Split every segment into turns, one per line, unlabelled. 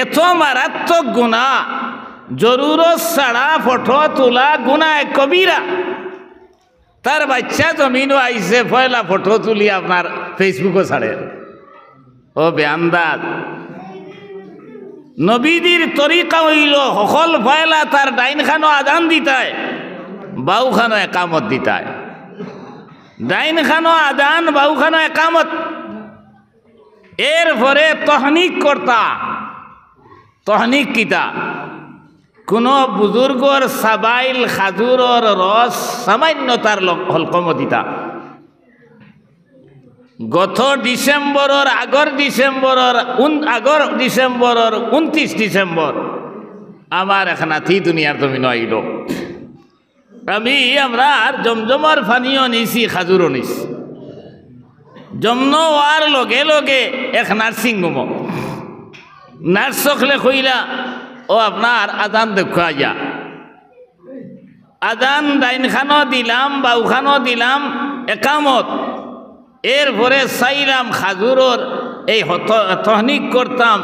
এত মারাত্মক গুনাহ, জরুরত ছাড়া ফটো তোলা গুনাহ কবিরা। তার বাচ্চা জমিনও আইসে পয়লা ফটো তুলি আপনার ফেসবুকও ছাড়ে। ও বেআন্দাজ, নবীদের তরিকা হইল সকল পয়লা তার ডাইন খানো আজান দিতায়, বাউ খানো একামত দিতায়। ডাইন খানো আজান, বাউ খানো একামত। এরপরে তহনিক করতা। তহনিক কিতা? কোনো বুজুর্গর সাবাইল খাজুরর রস সামান্য তার হলকম দিতা। গত ডিসেম্বরের আগর ডিসেম্বরের 29 ডিসেম্বর আমার এক নাতি দুনিয়ার জমিন আইল। আমরা জমজমার ফানিও নিছি, খাজুরও নিছি। জমন হওয়ার লগে লগে এক নার্সিং হোম, নার্স সকলে কইলা ও আপনার আজান দেখা যা। আজান ডাইন খানো দিলাম, বাউখানো দিলাম, একামত। এরপরে চাইলাম খাজুরর এই তহনিক করতাম।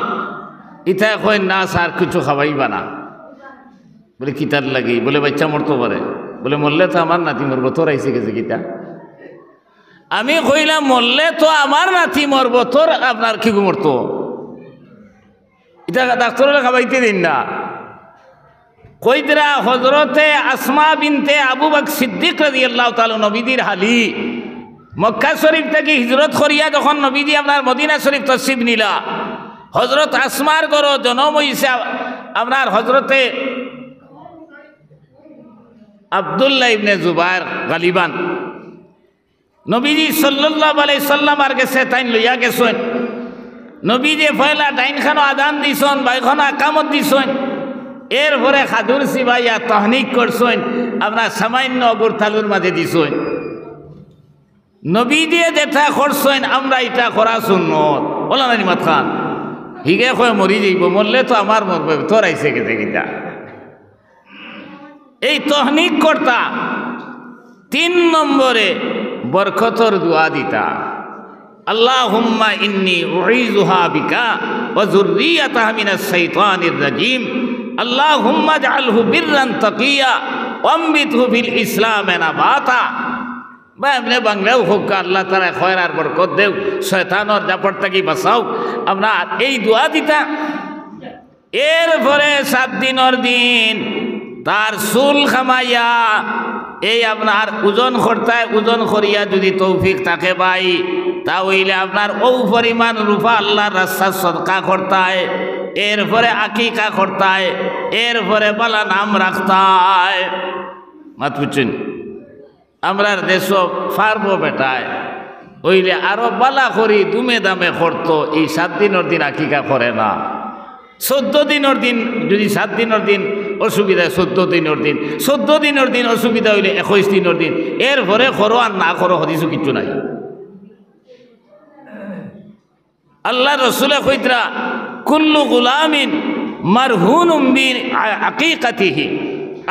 ইতা কই না স্যার কিছু খাওয়াইবা না। বলে কিতার লাগি? বলে বাচ্চা মরতে পারে। বলে মরলে তো আমার নাতি মরব, তোর আইসে গেছে কিতা? আমি কইলাম মরলে তো আমার নাতি মরব, তোর আপনার কি মরতো? এটা ডাক্তাররা খাওয়াইতে দিন না। কইদরা হজরতে আসমা বিনতে আবু বকর সিদ্দিক রাদিয়াল্লাহু তাআলা নবীদের হালি মক্কা শরীফ থেকে হিজরত করিয়া যখন নবীজি আপনার মদিনা শরীফ তশরিফ নিলা, হজরত আসমার গড় জন্ম হইছে আপনার হজরতে আব্দুল্লাহ ইবনে জুবাইর গালিবান। নবীজি সাল্লাল্লাহু আলাইহি সাল্লাম আর গেছে, তাই লইয়া গেছেন। নবীজি পয়লা ডাইন খানো আজান দিছেন, বাইখানো একামত দিছেন। এরপরে খাজুর সিবাইয়া তহনিক করছেন, আপনার সামান্য গোরতালুর মাঝে দিছেন। নবী দিয়ে যেটা করছেন আমরা এটা করা সুন্নত। বলা না নিমাত খান হিগে কয়ে মরি যাইব, মরলে তো আমার মরবে, তোর আইসে গেছে কিতা? এই তহনিক করতা। 3 নম্বরে বরকতর দোয়া দিতা, আল্লাহুম্মা ইন্নী উঈযুহা বিকা ওয়া যুররিয়াতাহা মিনাশ শাইতানির রাজীম, আল্লাহুম্মা জাআলহু বিররান তাকিয়া ওয়ামবিতহু ফিল ইসলামে নাবাতা। বা এমনি বাংলাও হোক, আল্লাহ তারা খয়র আর বরকত দেও, শয়তানর জাপট থাকি বাঁচাও। আমরা এই দোয়া দিতা। এরপরে 7 দিনের দিন তার চুল খামাইয়া এই আপনার ওজন করতায়, ওজন করিয়া যদি তৌফিক থাকে ভাই, তা হইলে আপনার ও পরিমাণ রূপা আল্লাহর রাস্তার সদকা করতায়। এরপরে আকিকা করতায়, এরপরে বালা নাম রাখতায়। মাত বুঝছেন? আমরার দেশ ফারবো বেটায় হইলে আরো বালা করি দুমে দামে করতো। এই 7 দিনের দিন আকিকা করে না। 14 দিনের দিন যদি 7 দিনের দিন অসুবিধা, 14 দিনের দিন, 14 দিনের দিন অসুবিধা হইলে 21 দিনের দিন। এরপরে করো আর না করো হদিস কিছু নাই। আল্লাহ রসুলে কইতরা কুল্লু গুলামিন মারহুনুম বিআকিকাতিহি,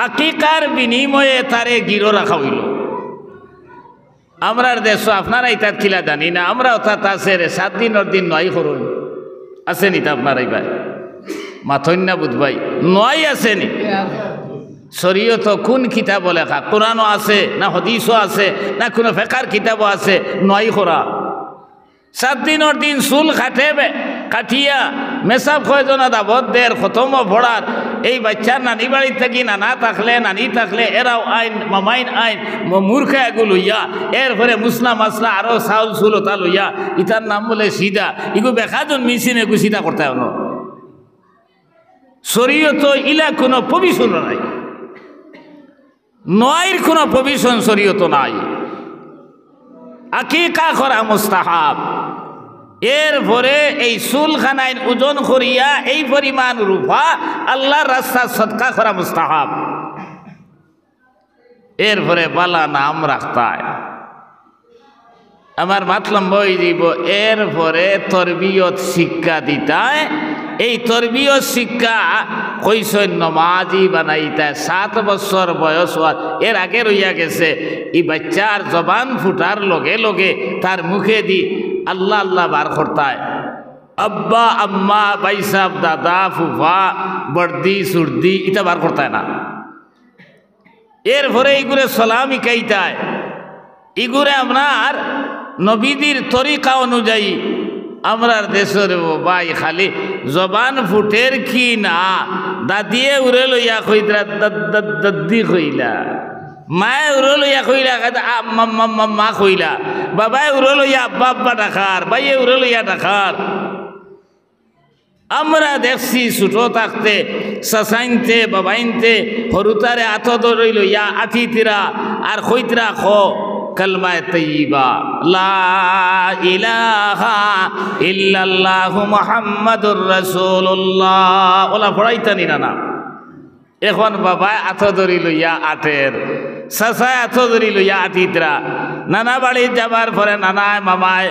আকিকার বিনিময়ে তারে গিরো রাখা হইল। আমরার দেশ আপনারা ইতার খিলা জানি না, আমরা অর্থাৎ আছে 7 দিনের দিন নয় করুন আছে নি? তা আপনারাই ভাই মাথন না বুধ ভাই নয় আছে নি? শরীয়ত কোন কিতাব লেখা? কোরআনও আছে না, হদিসও আছে না, কোনো ফেকার কিতাবও আছে নয় করা? 7 দিনের দিন চুল কাটিয়া মেসাব কয়জনা দাবত দের খতম ভরার। এই বাচ্চার নানি বাড়ি থাকি নানা থাকলে নানি থাকলে এরাও আইন মামাইন আইন মূর্খা এগুলো লইয়া, এরপরে মুসলা মাসলা আরো চাউল চুল ওটা লইয়া ইতার নাম বলে সিধা। ইগু বেকাজন মিশিন এগু সিধা করতে হন। শরীয়ত ইলা কোনো প্রভিশন নাই, নয়ের কোনো প্রভিশন শরীয়ত নাই। আকিকা করা মুস্তাহাব। এরপরে এই চুলখানায় ওজন করিয়া এই পরিমাণ রূপা আল্লাহর রাস্তায় সদকা করা মুস্তাহাব। এরপরে বালা নাম রাখতায়। আমার মাতলাম বই দিব। এরপরে তরবিয়ত শিক্ষা দিতায়। এই তরবিয়ত শিক্ষা কইসন নমাজি বানাইতায়। 7 বছর বয়স হওয়ার এর আগে রইয়া গেছে। এই বাচ্চার জবান ফুটার লগে লগে তার মুখে দি আল্লাহ আল্লাহ বার করতায়। আব্বা আম্মা বাইসাব দাদা ফুফা বর্দি সুর্দি এটা বার করতায় না। এরপরে ইগুরে সালাম ইকাইতায়, ইগুরে আপনার নবীদের তরিকা অনুযায়ী আমরার দেশের ভাই খালি জবান ফুটের কি না দাদিয়ে উড়ে লইয়া কইতরা দাদি কইলা, মায়ে উড়ে লইয়া কইলা মা কইলা, বাবাই উড়ে লইয়া আব্বা আব্বা ডাকার, ভাইয়ে উড়ে লইয়া ডাকার। আমরা দেখছি ছোটো থাকতে সাসাইনতে বাবাইনতে হরুতারে আত ধরে লইয়া আঠিতিরা আর কইতরা খ কালমায়ে তাইয়্যিবা লা ইলাহা ইল্লাল্লাহু মুহাম্মাদুর রাসূলুল্লাহ ওলা পড়াইতানি না। এখন বাবায় আত ধরি লইয়া আটের, সাসায় আত ধরি লইয়া আঠিতরা, নানা বাড়ি যাবার পরে নানায় মামায়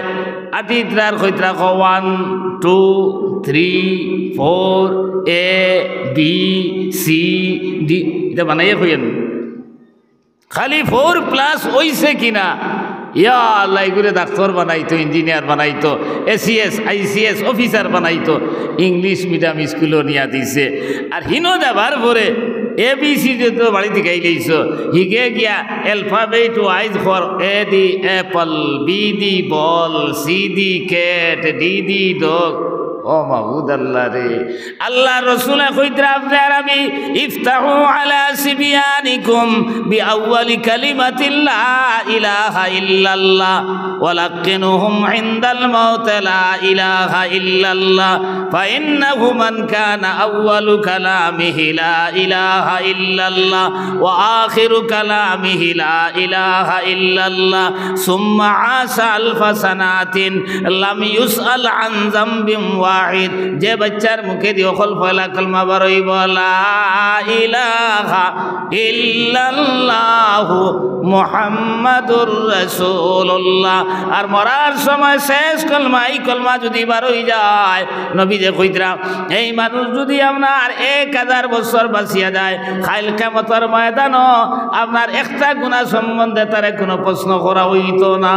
আঠিতরার কইতরা খ 1 2 3 4 A B C D এটা বানাইয়া কইেন খালি 4+ হইছে কিনা। ইয়া আল্লাহ, এগুলো ডাক্তার বানাইতো, ইঞ্জিনিয়ার বানাইতো, ACS ICS অফিসার বানাইতো, ইংলিশ মিডিয়াম স্কুলও নিয়া দিছে। আর হিনো যাবার পরে ABC তো বাড়ি থেকে গাইলেইছ, হিগে গিয়া অ্যালফাবেট ওয়াইজ ফর A দি অ্যাপল, B দি বল, C দি ক্যাট, D দি ডগ। ও মাহবুদ আল্লাহ রে, আল্লাহ রসুল কইতরা আপনার আমি ইফতাহু আলা সিবিয়ানিকুম বিআউয়ালি কালিমাতিল লা ইলাহা ইল্লাল্লাহ ওয়ালাকিনুহুম ইনদাল মাউত লা ইলাহা ইল্লাল্লাহ ফাইন্নাহু মান কানা আউয়ালু কালামিহি লা ইলাহা ইল্লাল্লাহ ওয়া আখিরু কালামিহি লা ইলাহা ইল্লাল্লাহ সুম্মা আশা আলফা সানাতিন লাম ইউসআল আন যামবিন ওয়াহিদ। যে বাচ্চার মুখে দিয়ে অকল পয়লা কালমা বারইব লা ইলাহা ইল্লাল্লাহু মুহাম্মাদুর রাসূলুল্লাহ, আর মরার সময় শেষ কলমা এই কলমা যদি বারই যায়, নবী যে কইতরা এই মানুষ যদি আপনার 1000 বছর বাঁচিয়া যায়, কাল কিয়ামতের ময়দানও আপনার একটা গুনাহ সম্বন্ধে তারে কোনো প্রশ্ন করা হইতো না।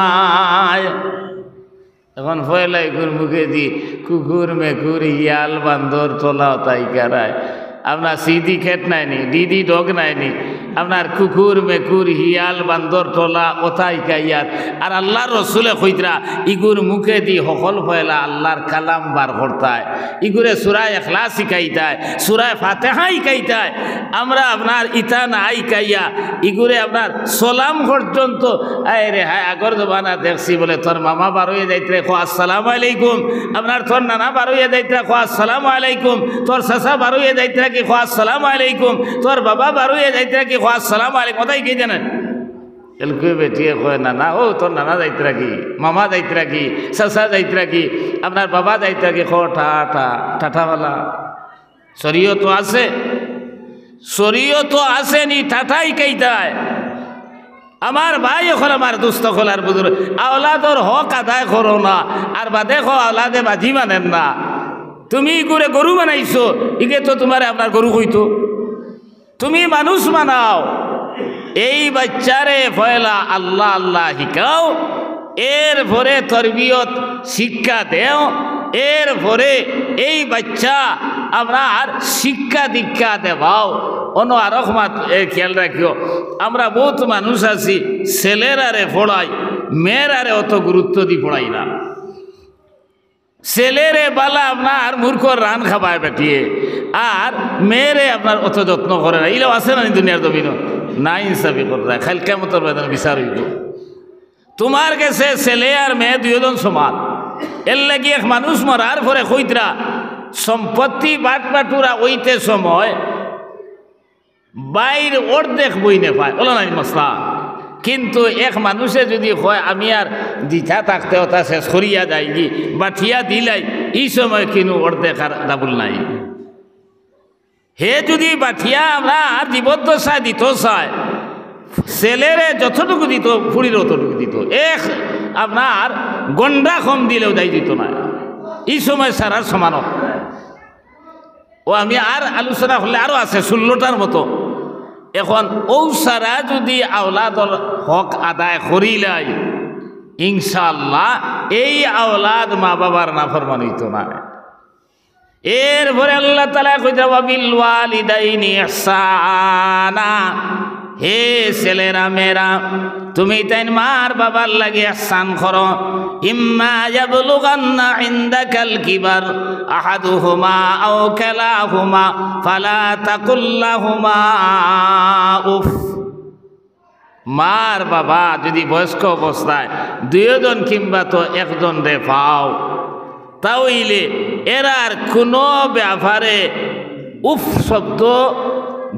এখন ফয়লাই গুর মুখে দি কুকুর মেকুর ইয়াল বান্দর তোলা তাই কারায়, আপনার সিদি খেট নাইনি, ডিদি ডগ নাইনি, আপনার কুকুর মেকুর হিয়াল বান্দর তোলা ওথাই কাইয়ার। আর আল্লাহর রসুলে কইতরা ইগুর মুখে দি সকল ফয়লা আল্লাহর কালাম বার করতায়, ইগুরে সূরা ইখলাস শিখাইতায়, সূরা ফাতিহা শিখাইতায়। আমরা আপনার ইতা নাই কাইয়া ইগুরে আপনার সালাম পর্যন্ত আরে হ্যাঁ আগর জমানা দেখছি বলে তোর মামা বার হয়ে যাইতে খো আসসালামু আলাইকুম, আপনার তোর নানা বার হয়ে যাইতে খো আসসালামু আলাইকুম, তোর চাচা বার হয়ে যাইতে কি খো আসসালামু আলাইকুম, তোর বাবা বার হয়ে যাইতে কি খো আসসালামু আলাইকুম। তাই কি জানেন এলকে বেটিয়ে কয় নানা ও তোর নানা যাইতে রাখি, মামা যাইতে রাখি, চাচা যাইতে রাখি, আপনার বাবা যাইতে রাখি খো ঠাঠা ঠাঠাওয়ালা। শরীয়ত আছে, শরীয়ত আসেনি, ঠাঠাই কেইতায়। আমার ভাই এখন আমার দুস্থ খোলার বুঝুর আওলাদর হক আদায় করো না, আর বাদে খো আওলাদে বাজি মানেন না। তুমি করে গরু বানাইছো, ইগে তো তোমার আপনার গরু কইতো, তুমি মানুষ বানাও। এই বাচ্চারে পয়লা আল্লাহ আল্লাহ শিখাও, এর পরে তরবিয়ত শিক্ষা দেও, এর পরে এই বাচ্চা আপনার শিক্ষা দীক্ষা দেবাও। অন্য আরো খেয়াল রাখিও, আমরা বহুত মানুষ আছি ছেলেরারে পড়াই, মেয়েরারে অত গুরুত্ব দিয়ে পড়াই না। ছেলেরে বালা আপনার মূর্খর রান খাবায় বেটিয়ে, আর মেয়েরে আপনার অত যত্ন করে না। এগুলো আছে না দুনিয়ার জমিন না, ইনসাফি করে খালি কিয়ামতের ময়দানে বিচার হইব। তোমার কাছে ছেলে আর মেয়ে দুইজন সমান। এর লাগি এক মানুষ মরার পরে কইতরা সম্পত্তি বাটবাটুরা ওইতে সময় বাইর অর্ধেক বই নে পায়, বলো না মশলা। কিন্তু এক মানুষে যদি হয় আমি আর দিঠা থাকতে ওটা শেষ করিয়া যাইগি বাঠিয়া দিলাই, এই সময় কিন্তু অর্ধেক আর ডাবল নাই। হে যদি বাঠিয়া আমরা জীবদ্দশা দিত চায়, ছেলেরে যতটুকু দিত ফুড়ির অতটুকু দিত, এক আপনার গন্ডা কম দিলেও যাই দিত না। এই সময় সারার সমান। ও আমি আর আলোচনা করলে আরও আছে 16টার মতো। এখন ও সারা যদি আওলাদর হক আদায় করিলাই, ইনশাআল্লাহ এই আওলাদ মা বাবার নাফরমান হইতো না। এরপরে আল্লাহ তাআলা কইতা বিল ওয়ালিদাইনি ইহসানা, হে ছেলেরা মেয়েরা তুমি তাই মার বাবার লাগে ইহসান করো। ইম্মা ইয়াবলুগান্না ইনদাকাল কিবার আহাদুহুমা আও কিলাহুমা ফালা তাকুল লাহুমা উফ। মার বাবা যদি বয়স্ক অবস্থায় দুইজন কিংবা তো একজন রে পাও, তাহলে এরার কোনো ব্যাপারে উফ শব্দ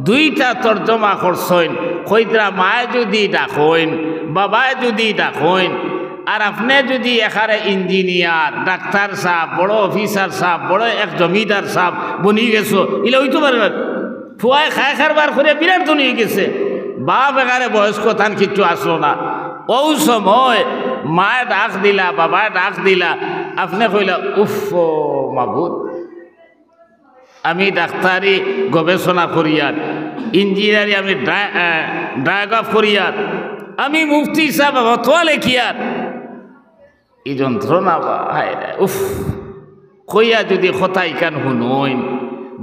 দুইটা তর্জমা করছেন। কইতরা মায় যদি ডাকইন বাবায় যদি ডাকইন, আর আপনি যদি এখানে ইঞ্জিনিয়ার ডাক্তার সাহেব বড় অফিসার সাহেব বড় এক জমিদার সাহেব বনি গেছো, ইলে হইতে পারবেন ফুয়ায় খায় খারবার করে বিরাট ধনী হয়ে গেছে, বাপ এখানে বয়স্ক তান কিচ্ছু আসলো না। ও সময় মায় ডাক দিলা বাবায় ডাক দিলা, আপনি কইলা উফ মাবুদ, আমি ডাক্তারি গবেষণা করিয়ার, ইঞ্জিনিয়ারি আমি ড্রাইভ করিয়ার, আমি মুফতি সাহেব ফতোয়া লেখিয়ার, এই যন্ত্রণা হায় রে উফ কইয়া যদি কথা ইকান শুনইন,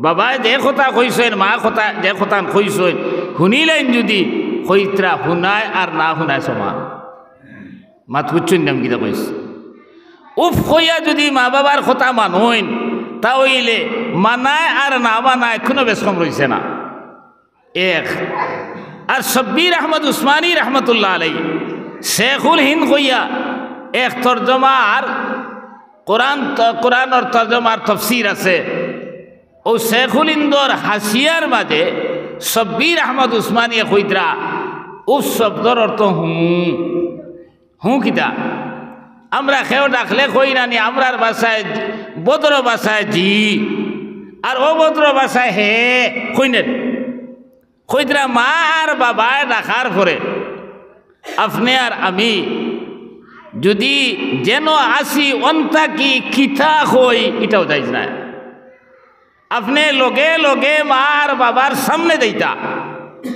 বাবায় যে কথা কইছেন মা কথা যে কথা কইছেন শুনিলেন, যদি কইত্রা শুনায় আর না শুনায় সমান। মাত বুঝছেন নাম কিতা কইছে? উফ কইয়া যদি মা বাবার কথা মানইন, তাহলে মানায় আর না মানায় কোনো বেশ কম রয়েছে না। এক আর শব্বির আহমদ উসমানী রহমতুল্লাহ আলাই শেখুল হিন্দ কইয়া এক তর্জমার কোরআনের তর্জমার তফসির আছে। ও শেখুল হিন্দর হাসিয়ার মাঝে শব্বির আহমদ উসমানী কইতরা উফ শব্দর অর্থ হু কিতা আমরা খেও ডাকলে কই নানি, আমরার বাসায় বদ্র বাসায় জি আর অভদ্র বাসায় হে কইনেন। কইতরা মা আর বাবায় ডাকার পরে আপনি আর আমি যদি যেন আসি অন্তা কি কিতা হই, এটাও যাইজ না। আপনি লগে লগে মা আর বাবার সামনে দেইতা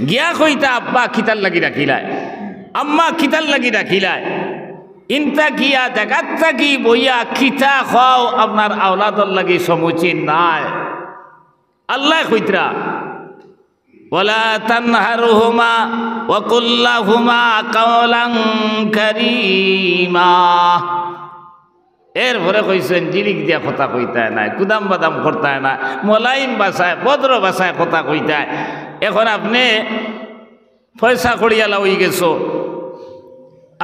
গিয়া কইতা আব্বা কিতার লাগি রাখিলায়, আম্মা কিতার লাগি রাখিলায়, ইনতা গিয়া জাগাত থাকি বইয়া কিতা খাও আপনার আওলাদর লাগি সমুচীন নাই। আল্লাহ কইতরা ওয়ালা তানহারুহুমা ওয়া কুল লাহুমা কাওলান কারীমা। এরপরে কইছেন জিলিক দিয়া কথা কইতায় নাই, কুদাম বাদাম করতায় না, মোলাইম বাসায় ভদ্র বাসায় কথা কইতায়। এখন আপনি পয়সা করিয়ালা হয়ে গেছো,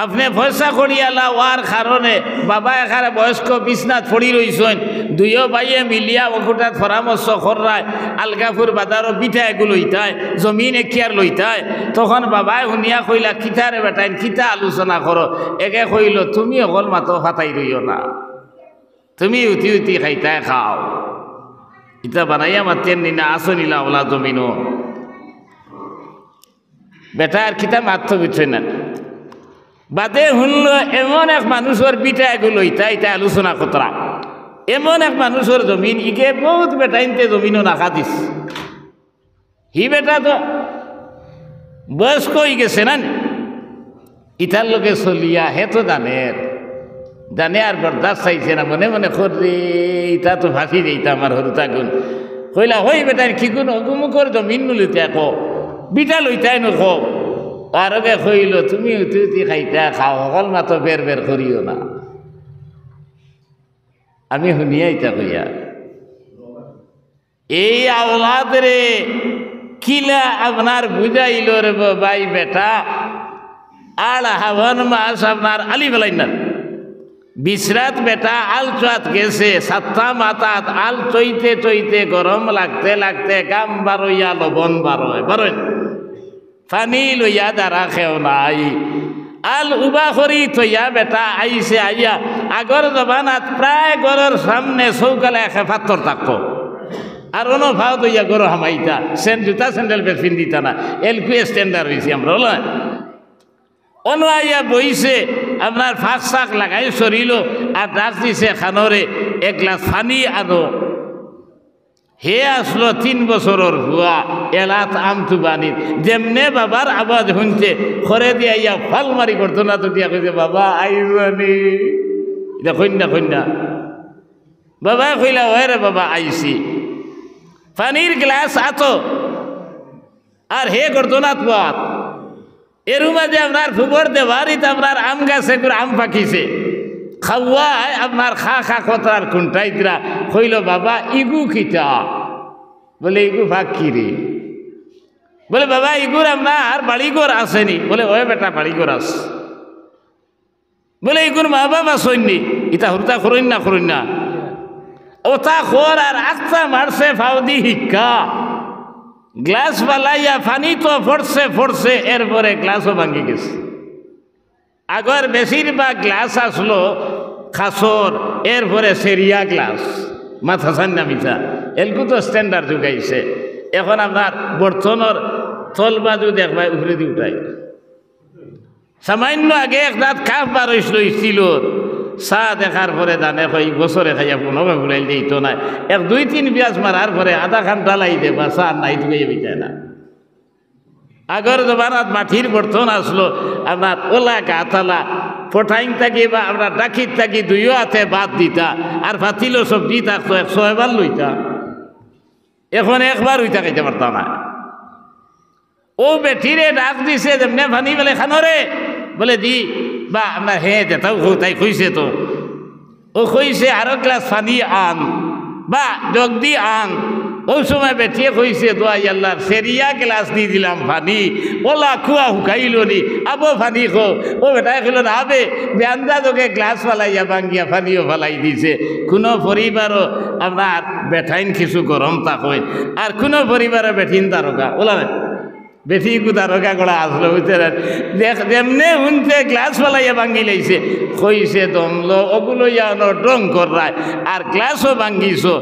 আপনি পয়সা করিয়ালা ওয়ার কারণে বাবা এখানে বয়স্ক বিছনাথ পড়ি রইছেন, দুইও ভাইয়ে মিলিয়া ওখানে পরামর্শ করায় আলগাপুর বাজারও পিঠা এগুলো লইতায়, জমিন একিয়ার লইতায়। তখন বাবাই শুনিয়া কইলা কিতারে বেটাইন কিতা আলোচনা করো, একে কইল তুমি অকল মাতো ফাটাই রইও না, তুমি উঠি উঠি খাইতায় খাও, ইটা বানাইয়া মাতেন নিনা আসো নিলা ওলা জমিনও বেটা আর কিতা মাত্র বুঝছে না। বাদে শুনল এমন এক মানুষের পিঠা এগুলো ইটা আলোচনা কতরা, এমন এক মানুষের জমিন ইকে বহুত বেটা ইনতে জমিনও নাখা দিস, হি বেটা তো বয়স্ক হয়ে গেছে না, ইটার লোকে চলিয়া হে তো জানে আর বরদাস্ত চাইছে না, মনে মনে খরে ইটা তো ফাঁসি দিতা আমার হরুতা গুণ কইলা হই বেটার কি গুণ অগুমুখর জমিন লইতে কো বিটা লইতাই নো কো, আরবে কইল তুমি উঠি উঠি খাইতা খাও, সকল মাতো বের বের করিও না। আমি শুনিয়া ইটা কইয়া এই আওলাদ রে কিলা আপনার বুঝাইল রে ভাই বেটা, আর হাবন মাস আপনার আলি বেলাই না বিশ্রাত বেটা আল চুয়াত গেছে সাতটা মাতাত আল চইতে চইতে গরম লাগতে লাগতে গাম বারইয়া লবণ বারোয় পানি লইয়া দাঁড়া খেও নাই, আল উবা করি থইয়া বেটা আইছে, আইয়া আগর জবানাত প্রায় গরের সামনে চৌকালে একে পাত্তর থাকতো, আর অন্য ভাও দইয়া গরো হামাইতা জুতা স্যান্ডেল বেফিন দিতা না, এলপি স্ট্যান্ডার্ড হয়েছি আমরা হল অন্য আইয়া বইছে আপনার ফাঁক শাক লাগাই সরিল আর ডাক দিছে খানরে এক গ্লাস পানি আনো, হে আসলো 3 বছরের হুয়া এলাত আমতু বানিত যেমনে বাবার আওয়াজ শুনছে খরে দিয়া ইয়া ফাল মারি করতো না তো দিয়া কইছে বাবা আইবানি এটা কন্যা বাবা কইলা ওই রে বাবা আইসি পানির গ্লাস আতো আর হে করতো না তো এর মাঝে আপনার ফুবর দেবারিত আপনার আম গাছে করে আম পাকিছে খাওয়ায় আপনার খা কতার খুনটাইতরা কইল বাবা ইগু কিটা বলে ইগু ফাঁকি রে বলে বাবা ইগুর আপনার বাড়িঘর আসেনি বলে ওই বেটা বাড়িঘর আস বলে ইগুর মা বাবা সৈন্যি ইটা হুরতা করুন না ওটা খোর আর আস্তা মারছে ফাউদি শিক্ষা গ্লাস বালাইয়া পানি তো ফোরছে এরপরে গ্লাসও ভাঙি গেছে আগর বেশিরভাগ গ্লাস আসলো খাসর এরপরে সেরিয়া গ্লাস মাথা সান্না মিথা এলকু তো স্ট্যান্ডার্ড যুগাইছে এখন আপনার বর্তনের থল বাজু দেখবা উপরে দিয়ে উঠাই সামান্য আগে একটা কাপ বার হয়েছিল স্টিলর চাহ দেখার পরে জানে কই বছরে খাইয়া পুনঃ ঘুরাইল দিত না 1-2-3 বিয়াজ মারার পরে আধা খান ডালাই দেবা চাহ নাই তুই বিতায় না আগর জমানাত মাটির বর্তন আসলো আপনার ওলা গাথালা ফটাইং থাকি বা আপনার ডাকির থাকি 2 হাতে বাদ দিতা আর ফাতিলো সবজি থাকতো 100 বার লইতা এখন একবার হইতা খাইতে পারতাম না ও বেঠিরে ডাক দিছে যেমনে ফানি বলে খানরে বলে দি বা আপনার হে দেতাও তাই খুঁজছে তো ও খুঁজছে আরো গ্লাস পানি আন বা জগ দি আন ওই সময় বেঠিয়ে কইছে দোয়াই আল্লাহর সেরিয়া গ্লাস দিয়ে দিলাম পানি ওলা খুয়া হুকাইল নি আবো পানি খো ও বেটাই খেলো না আবে বেআন্দা তোকে গ্লাস ফালাইয়া ভাঙ্গিয়া পানিও ফালাই দিছে কোনো পরিবারও আপনার বেঠাইন কিছু গরম তাকই আর কোনো পরিবারও বেঠিন তারকা ওলা না বেশি তারকা করা আসলো বুঝতে দেখ যেমনে শুনছে গ্লাস ফালাইয়া ভাঙ্গি লাইছে কইছে দমলো ওগুলো ইয়ানো ডং করায় আর গ্লাসও ভাঙ্গিছো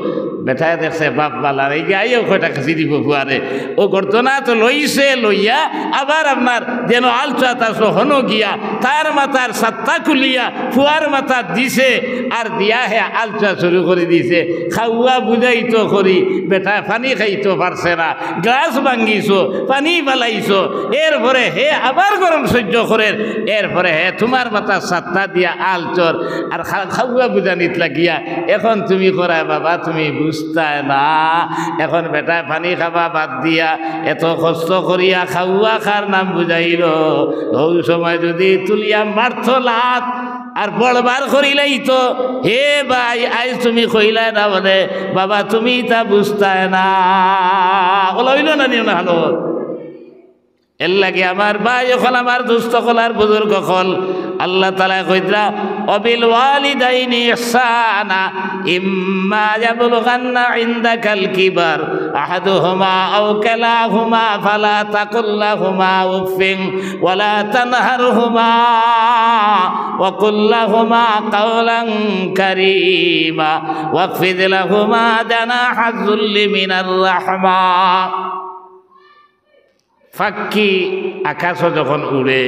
বেঠায় দেখছে বাপ বালার এই গাইও কয়টা খাসি দিব ফুয়ারে ও ঘটনা তো লইছে লইয়া আবার আপনার যেন আলচাত আসলো হন গিয়া তার মাথার সাত্তা খুলিয়া ফুয়ার মাথা দিছে আর দিয়া হে আলচা শুরু করে দিছে খাওয়া বুঝাইতো করি বেটা পানি খাইতো পারছে না গ্লাস ভাঙ্গিছো পানি বালাইছো এরপরে হে আবার গরম সহ্য করেন এরপরে হে তোমার মাথার সাত্তা দিয়া আলচর আর খাওয়া বুঝানিত লাগিয়া এখন তুমি করায় বাবা তুমি বুঝতায় না এখন বেটা পানি খাবা বাদ দিয়া এত কষ্ট করিয়া খাওয়া খার নাম বুঝাইল ওই সময় যদি তুলিয়া মারত লাত আর বড়বার করিলাই তো হে ভাই আজ তুমি কইলাই না বলে বাবা তুমি তা বুঝতায় না ওলা হইল না নিও না হলো এর লাগে আমার ভাই এখন আমার দুস্থ কলার বুজুর্গ কল আল্লাহ তাআলা কইতরা অবিল ওয়ালিদাইনি ইহসানা ইম্মা ইয়াবলুগান্না ইনদাকাল কিবার আহাদুহুমা আও কালাহুমা ফালা তাকুল লাহুমা উফিন ওয়ালা তানহারহুমা ওয়া কুল লাহুমা কাওলান কারীমা ওয়াখফিদ লাহুমা জানাহাজ যুল্লি মিনার রাহমা ফাঁকি আকাশও যখন উড়ে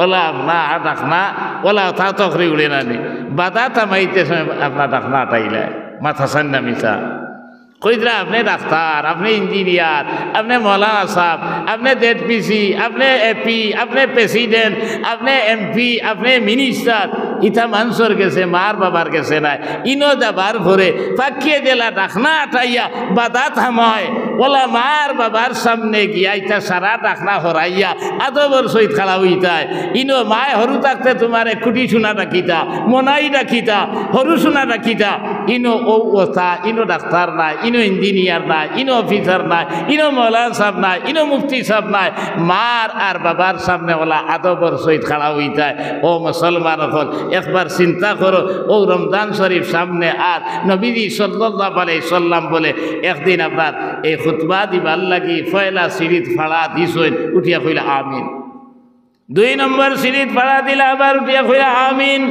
ওলা আপনার ডাকনা ওলা তা তখরি উড়ে নানি বাধা থামাইতে আপনার ডাকনা আটাইলে মাথা সান্না মিশা কইদরা আপনি ডাক্তার আপনি ইঞ্জিনিয়ার আপনি মৌলানা সাহেব আপনি জেডপিসি আপনি এপি আপনি প্রেসিডেন্ট আপনি এমপি আপনি মিনিস্টার ইটা মানুষের গেছে মার বাবার গেছে না ইনো যাবার ভরে ফাঁকিয়ে দিলা ডাকনা আটাইয়া বাধা থামায় ওলা মার বাবার সামনে গিয়া ইটা সারা ডাকনা হরাইয়া আদবর সহিত খালা হইতায় ইনো মায় হরু থাকতে তোমার খুঁটি শোনা ডাকিতা মনাই ডাকিতা হরু শোনা ডাকিতা ইনো ও ওথা ইনো ডাক্তার নাই ইনো ইঞ্জিনিয়ার নাই ইনো অফিসার নাই ইনো মৌলানা সাহেব নাই ইনো মুফতি সাহেব নাই মার আর বাবার সামনে ওলা আদবর সহিত খাড়া হইতায় ও মুসলমান হল একবার চিন্তা করো ও রমজান শরীফ সামনে আর নবীজি সাল্লাল্লাহু আলাইহি সাল্লাম বলে একদিন আপনার এই খুতবা দিবার লাগি ফয়লা সিঁড়িত ফাড়া দিছইন উঠিয়া কইলা আমিন 2 নম্বর সিঁড়িত ফাড়া দিলা আবার উঠিয়া কইলা আমিন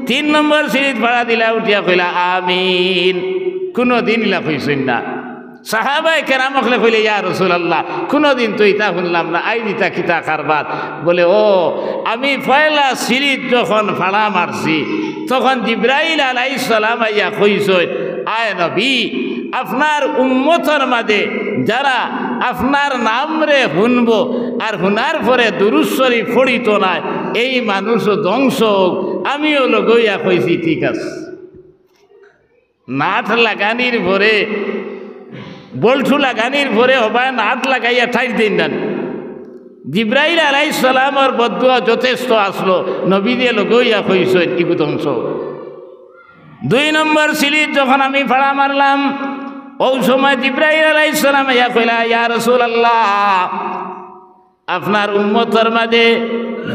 3 নম্বর সিঁড়িত ফাড়া দিলা উঠিয়া কইলা আমিন কোনোদিন ইলা কইছেন না সাহাবায়ে কেরাম হলে কইলে ইয়া রাসূলুল্লাহ কোনোদিন তো ইতা শুনলাম না আই দিতা কিতা কারবার বলে ও আমি পয়লা সিঁড়িত যখন ফাড়া মারছি তখন জিবরাইল আলাইহিস সালাম আইয়া কইছেন আয় নবী, আপনার উম্মতর মাঝে যারা আপনার নাম রে শুনব আর শুনার পরে দুরূদ শরীফ পড়িত না, এই মানুষও ধ্বংস হোক। আমিও লগইয়া কইছি ঠিক আছে। নাট লাগানির ভরে বল্ঠু লাগানির ভরে হবায় নাট লাগাইয়া ঠাইর দিন দেন। জিব্রাইল আলাইহিস সালামর বদুয়া যথেষ্ট আসলো, নবী দিয়ে লগইয়া কইছেন ইগু ধ্বংস। 2 নম্বর সিলিত যখন আমি ফাড়া মারলাম, ওই সময় জিব্রাইল আলাইহিস সালাম ইয়া কইলা, ইয়া রাসূলুল্লাহ, আপনার উম্মতের মাঝে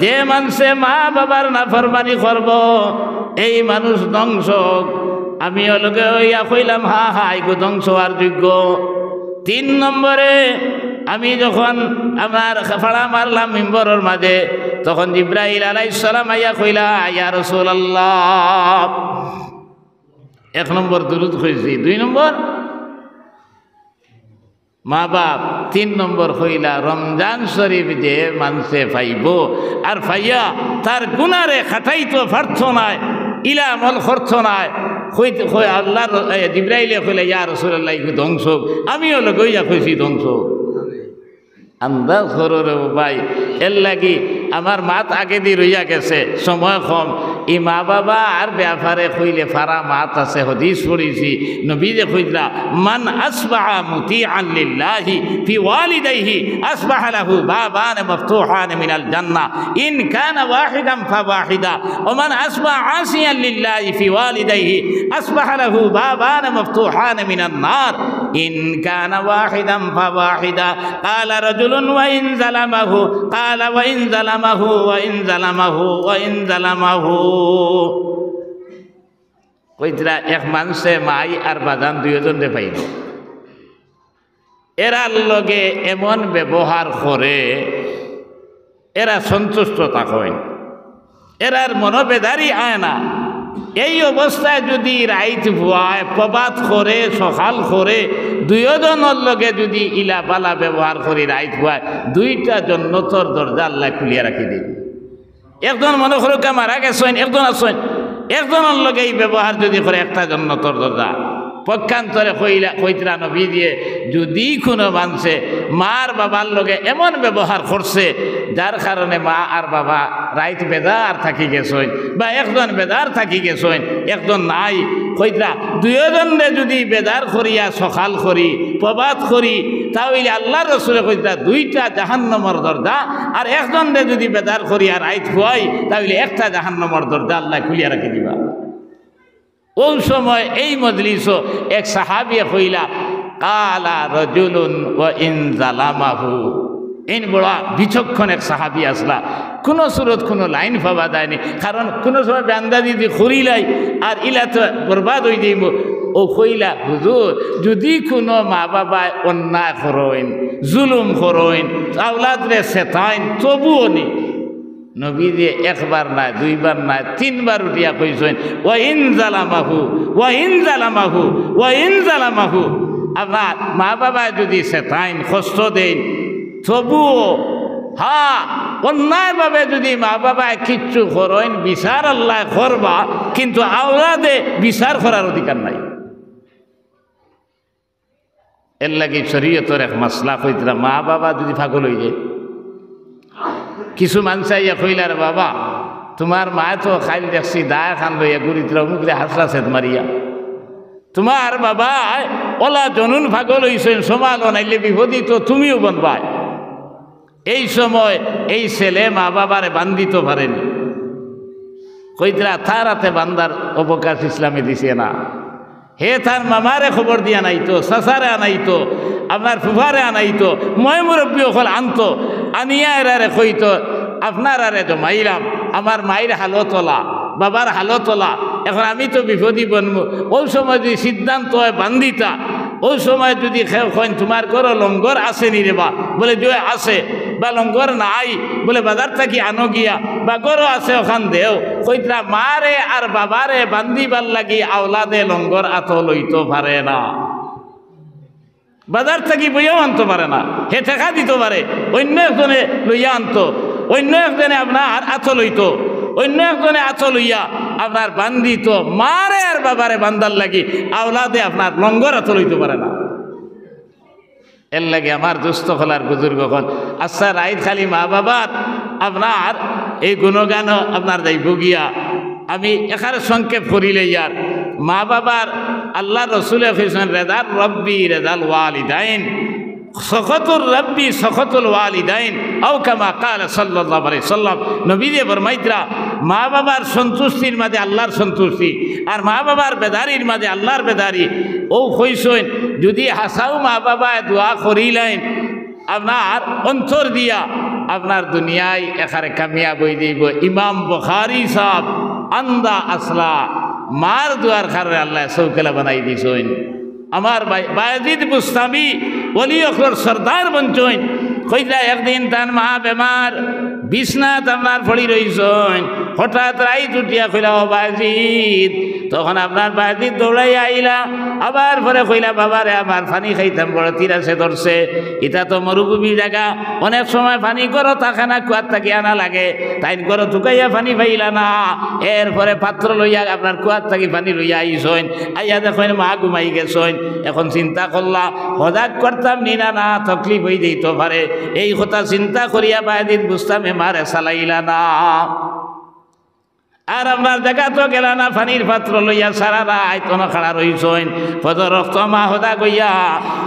যে মানুষে মা বাবার নাফরমানি করব এই মানুষ ধ্বংস। আমি লগে ইয়া কইলাম হা হা ইগো ধ্বংস আর যোগ্য। 3 নম্বরে আমি যখন আমার ফাড়া মারলাম মিম্বরের মাঝে, তখন জিব্রাইল আলাইহিস সালাম আইয়া কইলা, ইয়া রাসূলুল্লাহ, 1 নম্বর দুরূদ কইছি, 2 নম্বর মা বাপ, 3 নম্বর হইলা রমজান শরীফ যে মানুষে পাইব আর পাইয়া তার গুনারে খাটাইতো পারত নাই, ইলা আমল করত নাই, আল্লাহ জিব্রাইলে কইলা, ইয়া রাসূলুল্লাহ ইগো ধ্বংস। আমিও লগইয়া কইছি ধ্বংস। আন্দাজ করো রে ভাই, এর লাগি আমার মাত আগে দিয়ে রইয়া গেছে, সময় কম। ই মা বাবা আর ব্যাপারে কইলে ফারা মাত আছে, হদিস পড়িছি, নবীজে কইলা, মান আসবাহা মুতিআন লিল্লাহি ফি ওয়ালিদাইহি আসবাহা লাহু বাবান মাফতুহান মিনাল জান্নাহ ইন কানা ওয়াহিদান ফাওয়াহিদা ওয়া মান আসবাহা আসিয়ান লিল্লাহি ফি ওয়ালিদাইহি আসবাহা লাহু বাবান মাফতুহান মিনান নার ইন কানা ওয়াহিদান ফাওয়াহিদা। ক্বালা রাজুলুন ওয়া ইন যালামাহু, ক্বালা ওয়া ইন যালামাহু ওয়া ইন যালামাহু ওয়া ইন যালামাহু। কইতরা এক মানুষে মাই আর বাদান দুইজনে পাইল, এরার লগে এমন ব্যবহার করে এরা সন্তুষ্ট থাকেন, এরার মনোবেদারি আয় না। এই অবস্থায় যদি রাইত ভুয়ায় প্রবাদ করে সকাল করে দুইজনের লগে যদি ইলা পালা ব্যবহার করি রাইত ভুয়ায়, 2টা জন্নতর দরজা আল্লাহ খুলিয়া রাখি দিন। একজন মনে করুক মারা গেছেন, একজন আছেন, একজনের লগে এই ব্যবহার যদি করে একটা জন্নতর দরজা। পক্ষান্তরে কইতরা নবী দিয়ে, যদি কোনো মানুষে মার বাবার লগে এমন ব্যবহার করছে যার কারণে মা আর বাবা রাইত বেদার থাকি গেছেন বা একজন বেদার থাকি গেছেন, একজন নাই, কইতরা দুইজনে যদি বেদার করিয়া সকাল করি প্রবাদ করি, তাহলে আল্লাহ রসুলে কইতরা 2টা জাহান্নামের দরজা, আর একজনে যদি বেদার করিয়া রাইত খুয়াই তাহলে একটা জাহান্নামের দরজা আল্লাহ খুলিয়া রাখি দিবা। ওই সময় এই মজলিসও এক সাহাবী কইলা, কালা রাজুলুন ওয়া ইন যালামাহু। এই বড় বিচক্ষণ এক সাহাবী আসলা, কোনো সুরত কোনো লাইন পাওয়া যায়নি, কারণ কোনো সময় বান্দাদি যদি খুরিলাই আর ইলা তো বরবাদ হয়ে যাইব। ও কইলা, হুজুর, যদি কোনো মা বাবায় অন্যায় করেন, জুলুম করেন, আওলাদরে সেতাইন, তবুও নি। নবী দিয়ে 1 বার নাই, 2 বার নাই, 3 বার উঠিয়া কইছেন, ওয়া ইন যালামাহু ওয়া ইন যালামাহু ওয়া ইন যালামাহু। আপনার মা বাবা যদি সেতাইন, কষ্ট দেন, তবুও হ্যাঁ অন্যায়ভাবে যদি মা বাবা কিচ্ছু করেন, বিচার আল্লাহ করবা, কিন্তু আওলাদে বিচার করার অধিকার নাই। এর লাগি শরীয়তের এক মাসলা কইতরা, মা বাবা যদি পাগল হয়ে যায়, কিছু মানুষ আইয়া কইলার, বাবা তোমার মা তো খাইল দেখছি দায় খান লইয়া গুড়িতরা মুখলে হাসলা সেদ মারিয়া, তোমার বাবা ওলা জনুন পাগল হইছেন, সমাল নাইলে বিপদী তো তুমিও বনবাই। এই সময় এই ছেলে মা বাবারে বান্ধিত পারেনি, কইতরা তার হাতে বান্দার অবকাশ ইসলামে দিছে না। হে তার মামারে খবর দিয়া নাইতো, চাচারে আনাইতো, আপনার ফুফারে আনাইতো, মই মুরব্বী অকল আনতো, আনিয়া এরারে কইতো, আপনার আরে জমাইলাম, আমার মায়ের হালতলা, বাবার হালতলা, এখন আমি তো বিপদী বনবো। ওই সময় যদি সিদ্ধান্ত হয় বান্ধিতা, ওই সময় যদি কেন তোমার ঘর লঙ্গর আছে নি রে বা, বলে যে আছে, বা লঙ্গর নাই, বলে বাজার থাকি আনো গিয়া, বা গরও আছে ওখান দেও, কইতরা মারে আর বাবারে বান্ধিবার লাগি আওলাদে লঙ্গর আত লইতে পারে না, বাজার থাকি বইয়াও আনতে পারে না, হে ঠেকা দিতে পারে, অন্য একজনে লইয়া আনতো, অন্য একজনে আপনার আত লইতো, অন্য একজনে আত লইয়া আপনার বান্দিত মারে আর বাবারে বান্দার লাগি আওলাদে আপনার লঙ্গরা চলইতে পারে না। এর লাগে আমার দুস্থ হলার বুজুর্গ হল আচ্ছা রাইত খালি মা বাবার আপনার এই গুণগান আপনার যাই ভুগিয়া আমি এখানে সংক্ষেপ করিলে ইয়ার মা বাবার আল্লাহ রসুলের হয়েছেন রেদার রব্বি রেদাল ওয়ালিদাইন সখতুল রব্বি সখতুল ওয়ালিদাইন আও কামা কাল সাল্লাল্লাহু আলাইহি সাল্লাম নবীজি ফরমাইতরা মা বাবার সন্তুষ্টির মাঝে আল্লাহর সন্তুষ্টি আর মা বাবার বেদারির মাঝে আল্লাহর বেদারি ও হইছেন যদি হাসাও মা বাবায় দোয়া করিলেন আপনার অন্তর দিয়া আপনার দুনিয়ায় এখানে কামিয়াব হয়ে যাইব। ইমাম বুখারী সাহেব আন্দা আসলা মার দুয়ার খারে আল্লাহ চৌকেলা বানাই দিছেন। আমার বায়েজিদ বুস্তামি ওলি অখর সর্দার বঞ্চন কইলা একদিন তার মা বেমার বিছনাত আপনার পড়ি রইছেন হঠাৎ রাইত উঠিয়া কইলা ও বায়েজিদ তখন আপনার বায়েজিদ দৌড়াই আইলা আবার পরে কইলা বাবারে আমার পানি খাইতাম বড় তিরাসে ধরছে এটা তো মরুভূমি জায়গা অনেক সময় পানি করো থাকে না কুয়ার থাকি আনা লাগে তাই করো টুকাইয়া পানি পাইলা না এরপরে পাত্র লইয়া আপনার কুয়ার থাকি পানি লইয়া আইসইন আইয়া দেখেন মা ঘুমাই গেছেন এখন চিন্তা করলা সজাগ করতাম নিনা না তকলিফ হয়ে যেত পারে এই কথা চিন্তা করিয়া বায়েজিদ বুঝতামে মারে চালাইলা না আর আপনার দেখা তো গেল না পানির পাত্র লইয়া সারা রাত কোনো খাড়া রইছেন ফজর রক্ত মা হদা গইয়া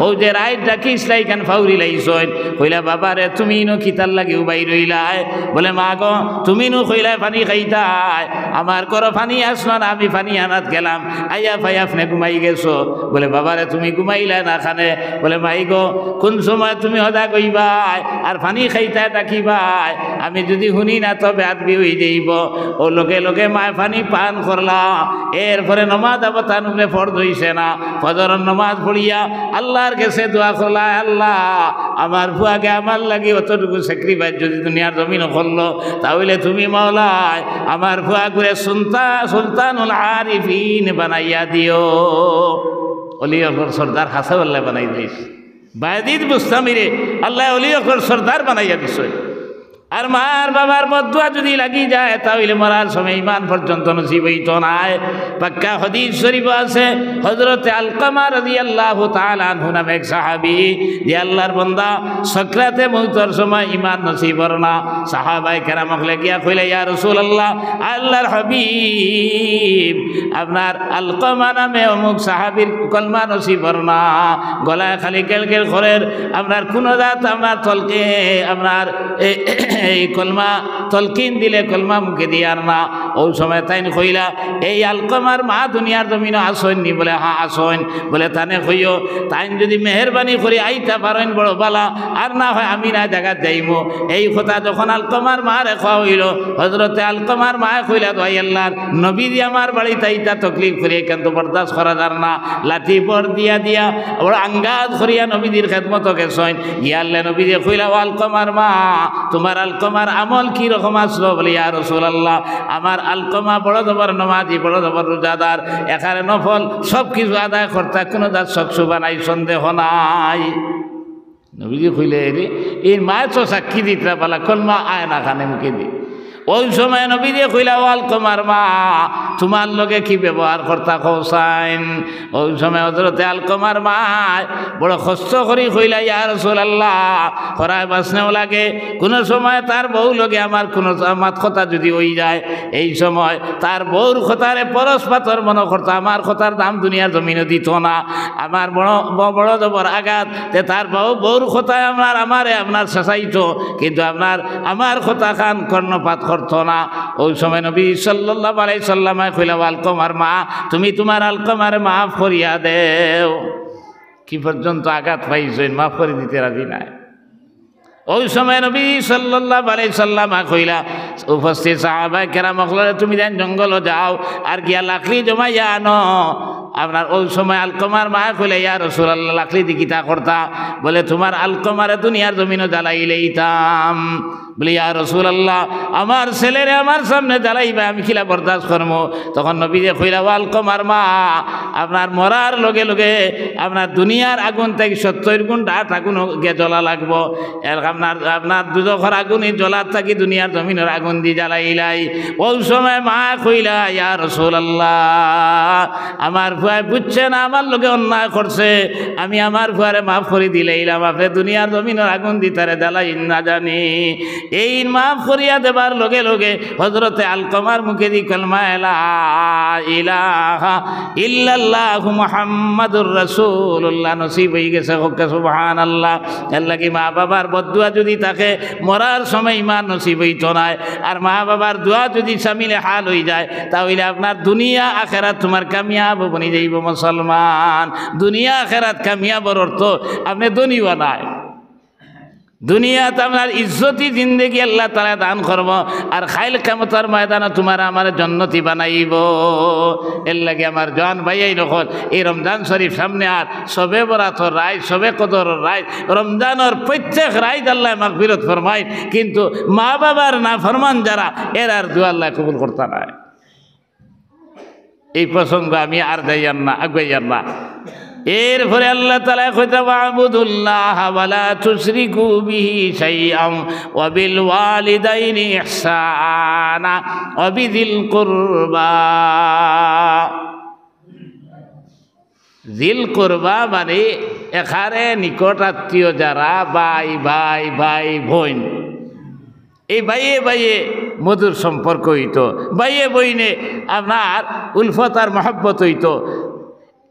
ও যে রাইত ডাকি ইসলাইখান ফাউরি লাইছেন কইলা বাবা রে তুমি নো খিতার লাগে উবাই রইলাই বলে মা গো তুমি নো কইলাই পানি খাইতাই আমার করো পানি আসলো না আমি পানি আনাত গেলাম আইয়া ভাই আপনি ঘুমাই গেছো বলে বাবা রে তুমি ঘুমাইলা না খানে বলে মাই গো কোন সময় তুমি হদা গইবাই আর পানি খাইতাই ডাকিবাই আমি যদি শুনি না তবে আদবি হয়ে যাইব ও লোকে লোকে মায় পানি পান করলাম এরপরে নমাজ আবতান উপরে ফরজ হইছে না ফজরের নমাজ পড়িয়া আল্লাহর কাছে দোয়া করলা আল্লাহ আমার ফুয়াকে আমার লাগে অতটুকু স্যাক্রিফাইস যদি দুনিয়ার জমিন করলো তাহলে তুমি মাওলায় আমার ফুয়া করে সুলতানুল আরিফিন বানাইয়া দিও অলি আকবর সর্দার হাসাউল্লাহ বানাই দিস বায়েজিদ বুস্তামিরে আল্লাহ অলি আকবর সর্দার বানাইয়া দিস আর মার বাবার বদুয়া যদি লাগি যায় তাহলে মরার সময় ইমান পর্যন্ত নসিব হইতো না। পাক্কা হাদিস শরীফ আছে হযরতে আলকামা রাদিয়াল্লাহু তাআলা আনহু নামে এক সাহাবী যে আল্লাহর বান্দা সাকরাতে মউতের সময় ইমান নসিব হল না সাহাবায়ে কেরাম গিয়া কইলে ইয়া রাসূলুল্লাহ আল্লাহর হাবিব আপনার আলকামা নামে অমুক সাহাবীর কলমা নসিব হল না গলায় খালি কেলকেল করেন আপনার কোন জাত আপনার তলকে আপনার এই কলমা তলকিন দিলে কলমা মুখে দিয়ার না ওই সময় তাইন কইলা এই আলকামার মা দুনিয়ার জমিন আসেননি বলে হ্যাঁ আসেন বলে তানে কইও তাইন যদি মেহরবানি করে আইতা পারেন বড় বালা আর না হয় আমি না জায়গা যাইমো এই কথা যখন আলকামার মা রেখা হইল হজরতে আলকামার মা কইলা তো আল্লাহর নবী দিয়ে আমার বাড়িতে আইতা তকলিফ করে কিন্তু বরদাস্ত করা যার না লাঠি পর দিয়া দিয়া ওর আঙ্গাজ করিয়া নবীদের খেদমত গেছেন গিয়াল্লে নবী দিয়ে কইলা ও আলকামার মা তোমার আলকামার আমল কি রকম আসলো বলে ইয়া রাসূলুল্লাহ আমার আলকামা বড় জবর নমাজি বড় জবর রোজাদার এখানে নফল সব কিছু আদায় করতে কোনো যার চক্ষু বানাই সন্দেহ নাই। নবীজি কইলে রে এই মায়ের তো সাক্ষী দিতে পালা কলমা আয় না খানে মুখে দি ওই সময় নবী দিয়ে কইলা ও আলকামার মা তোমার লগে কি ব্যবহার করতা কৌসাইন ওই সময় হযরতে আলকামার মা বড় কষ্ট করি কইলা ইয়া রাসূলুল্লাহ করায় বাসনেও লাগে কোনো সময় তার বউ লগে আমার কোনো মাত কথা যদি হয়ে যায় এই সময় তার বউর কথারে পরশ পাথর মনে করতো আমার কথার দাম দুনিয়ার জমিনে দিত না আমার বড় বড় জবর আঘাত যে তার বউর কথায় আমারে আপনার শেষাইতো কিন্তু আমার কথা খান কর্ণপাত করতো না। ওই সময় নবী সাল্লাল্লাহু আলাইহি সাল্লাম কইলা আলকামার মা তুমি তোমার আলকামার মাফ করিয়া দেও কি পর্যন্ত আঘাত পাইছেন মাফ করে দিতে রাজি নাই। ওই সময় নবী সাল্লাল্লাহু আলাইহি সাল্লাম কইলা উপস্থিত সাহাবায়ে কেরাম তুমি দেন জঙ্গল যাও আর গিয়া লাকড়ি জমাইয়া আনো আপনার ওই সময় আলকমার মা কইলে ইয়া রাসূলুল্লাহ লাকলি দি কিতা করতা বলে তোমার আলকমারে দুনিয়ার জমিনও জ্বালাইলেইতাম বলে ইয়া রাসূলুল্লাহ আমার ছেলেরে আমার সামনে জ্বালাইবা আমি খিলা বরদাস্ত করবো তখন নবী যে কইলা আলকমার মা আপনার মরার লগে লগে আপনার দুনিয়ার আগুন থেকে 70 গুণ ডাট আগুন গে জ্বলা লাগবো আপনার আপনার দুজখর আগুনই জ্বলার থাকি দুনিয়ার জমিনের আগুন দি জ্বালাইলাই ওই সময় মা কইলা ইয়া রাসূলুল্লাহ আমার ভুয়ায় বুঝছে না আমার লোকে অন্যায় করছে আমি আমার ভুয়ারে মাফ করে দিলাইলাম আপনি দুনিয়ার জমিনের আগুন দিতারে জ্বালাই না জানি এই মাফ করিয়া দেবার লগে লগে হযরতে আলকমার মুখে দি কালমা লা ইলাহা ইল্লাল্লাহু মুহাম্মাদুর রাসূলুল্লাহ নসিব হয়ে গেছে হোক সুবহানাল্লাহ আল্লাহ কি মা বাবার বদদুয়া যদি থাকে মরার সময় ইমান নসিব হইতো না আর মা বাবার দোয়া যদি শামিলে হাল হয়ে যায় তাহলে আপনার দুনিয়া আখেরাত তোমার কামিয়াব বনি যাইব মুসলমান দুনিয়া আখেরাত কামিয়াবর অর্থ আপনি ধনী বানায় দুনিয়াতে আপনার ইজ্জতি জিন্দেগি আল্লাহ তাআলা দান করব আর খাইল কিয়ামতের ময়দানে তোমার আমার জান্নাতি বানাইব এর লাগে আমার জান ভাইয়াই নকল এই রমজান শরীফ সামনে আর সবে বরাতর রাত সবে কদর রাত রমজানের প্রত্যেক রাত আল্লাহ মাগফিরাত ফরমায় কিন্তু মা বাবার না ফরমান যারা এর আর দোয়া আল্লাহ কবুল করতে না এই প্রসঙ্গ আমি আর যাইয়ান না আগাইয়ান না এরপরে আল্লাহ তাআলা কইতা ওয়াবুদুল্লাহ ওয়ালা তুশরিকু বিহি শাইআন ওয়া বিল ওয়ালিদাইনি ইহসানা ওয়া বিযিল কুরবা জিল কুরবা মানে এখানে নিকট আত্মীয় যারা ভাই ভাই ভাই বোন এই ভাইয়ে ভাইয়ে মধুর সম্পর্ক হইতো ভাইয়ে বইনে আপনার উলফত আর মহব্বত হইতো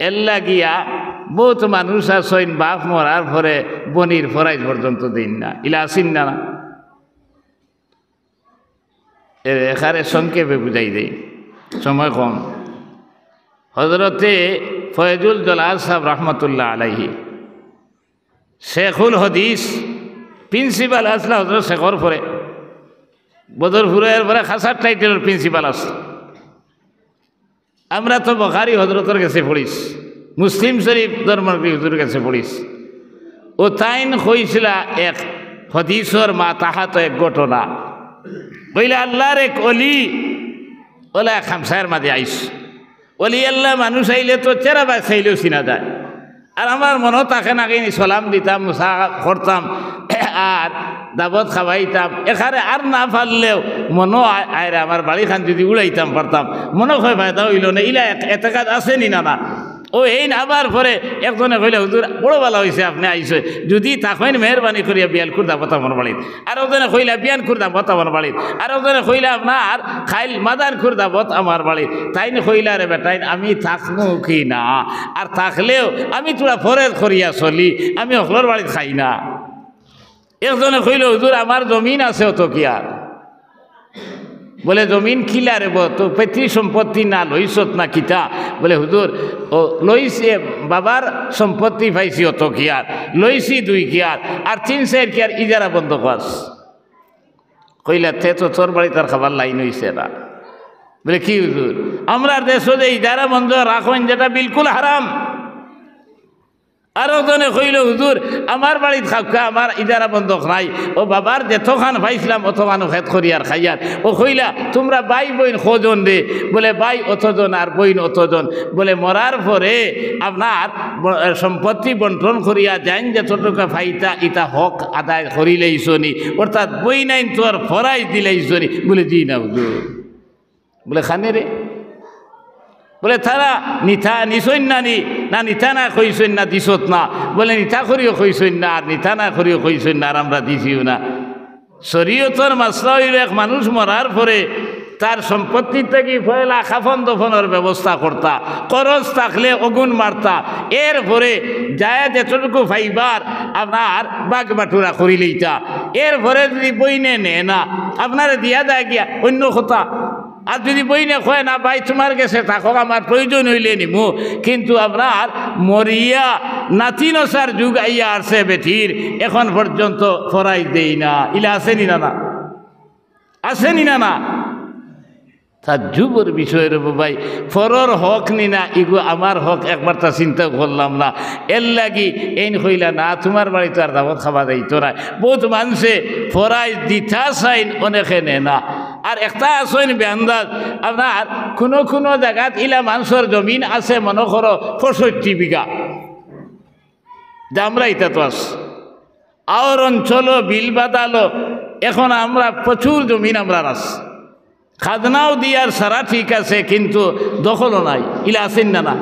এল্লা গিয়া বহুত মানুষ আছেন বাপ মরার পরে বনির ফরাইজ পর্যন্ত দিন না ইলা আসিন না এখানে সংক্ষেপে বুঝাই দেই সময় কম হজরতে ফয়জুল জলাল সাহেব রহমতুল্লাহ আলাইহি শেখুল হদিস প্রিন্সিপাল আসলে হজরত শেখর পরে বদরপুরের পরে খাসার টাইটেলের প্রিন্সিপাল আছে আমরা তো বুখারী হজরতের কাছে পড়িস মুসলিম শরীফ ধর্মনবী হুজুরের কাছে পড়িস ও তাইন কইছিলা এক হদিসর মা তাহাত এক ঘটনা কইলে আল্লাহর এক অলি ওলা খামসায়ের মাঝে আইস অলি আল্লাহ মানুষ আইলে তো চেরা বা চাইলেও চিনা যায় আর আমার মনও তাকে নাকি সালাম দিতাম মুসা করতাম আর দাবত খাওয়াইতাম এখানে আর না পারলেও মনও আয়রে আমার বাড়ি খান যদি উড়াইতাম পারতাম মনে হয় ফায়দা হইল না ইলা এতে কাজ আসেনি না ও এই আবার পরে একজনে কইলে হুজুর বড় ভালো হয়েছে আপনি আইসে যদি তাকেন মেহরবানি করিয়া বিয়ান খুর দাবত আমার বাড়িত আর ওজনে কইলা বিয়ান খুর দাবত আমার বাড়িত আর ওজনে কইলা আপনার খাইল মাদান খুর দাবত আমার বাড়িত তাই কইলা রে বেটাইন আমি থাকবো কি না আর থাকলেও আমি তোরা ফরেজ করিয়া চলি আমি অকলর বাড়িত খাই না একজনে কইল হুজুর আমার জমিন আছে অত কি আর বলে জমিন খিলা রে তো পৈতৃ সম্পত্তি না লইছত না কিতা বলে হুজুর ও লইছে বাবার সম্পত্তি পাইছি অত কি আর লইছি 2 কিয়ার আর 3-4 কিয়ার ইজারা বন্ধ কর কইলা তে তো তোর বাড়ি তার খাবার লাইন হইছে না বলে কি হুজুর আমরা দেশে যে ইজারা বন্ধ রাখেন যেটা বিলকুল হারাম আর ওজনে কইল হুজুর আমার বাড়িত খাওয়া আমার ইজারা বন্ধক নাই ও বাবার যেতখান পাইছিলাম অতখানো খেত করিয়ার খাইয়ার ও কইলা তোমরা ভাই বোন কজন রে বলে ভাই অতজন আর বোন অতজন বলে মরার পরে আপনার সম্পত্তি বন্টন করিয়া যাইন যতটুকু ফাইতা ইটা হক আদায় করিলেইছনি অর্থাৎ বই নাইন তোর ফরাই দিলেইছনি বলে জি না হুজুর বলে খানে রে বলে তারা নিথা নিছইন না না নিথা না কইসইন না দিছত না বলে নিথা করিও কইসইন না আর নিথা না করিও কইসইন না আর আমরা দিছিও না শরীয়তের মাসলা হইল এক মানুষ মরার পরে তার সম্পত্তি থেকে পয়লা খাফন দফনের ব্যবস্থা করতা খরচ থাকলে অগুন মারতা এরপরে যায় যেতটুকু ফাইবার আপনার বাঘ বাটুরা করি লইতা এরপরে যদি বইনে নে না আপনার দিয়া যায় গিয়া অন্য কথা আর যদি বইনে কয় না ভাই তোমার কাছে থাকক আমার প্রয়োজন হইলে নিমু কিন্তু আপনার মরিয়া নাতি নসার যুগ আইয়া আসছে বেঠির এখন পর্যন্ত ফরাই দেই না ইলা আসেনি না না আসেনি না না তাজ্জুবর বিষয় রে ভাই, ফরর হক নি না ইগো আমার হক একবার তা চিন্তা করলাম না। এর লাগি এই হইলা না তোমার বাড়িতে আর দাওয়াত খাওয়া যাইতো না। বহুত মানুষে ফরাই দিতা চাইন, অনেকে নে না। আর একটা আসইন বেআন্দাজ আপনার কোনো কোনো জায়গাত ইলা মানুষের জমিন আছে মনে করো 65 বিঘা, আমরা এটা তো আস আর অঞ্চল বিল বাদালো, এখন আমরা প্রচুর জমিন আমরা আস খাজনাও দিয়ার সারা ঠিক আছে, কিন্তু দখলও নাই। ইলা আছেন না? না,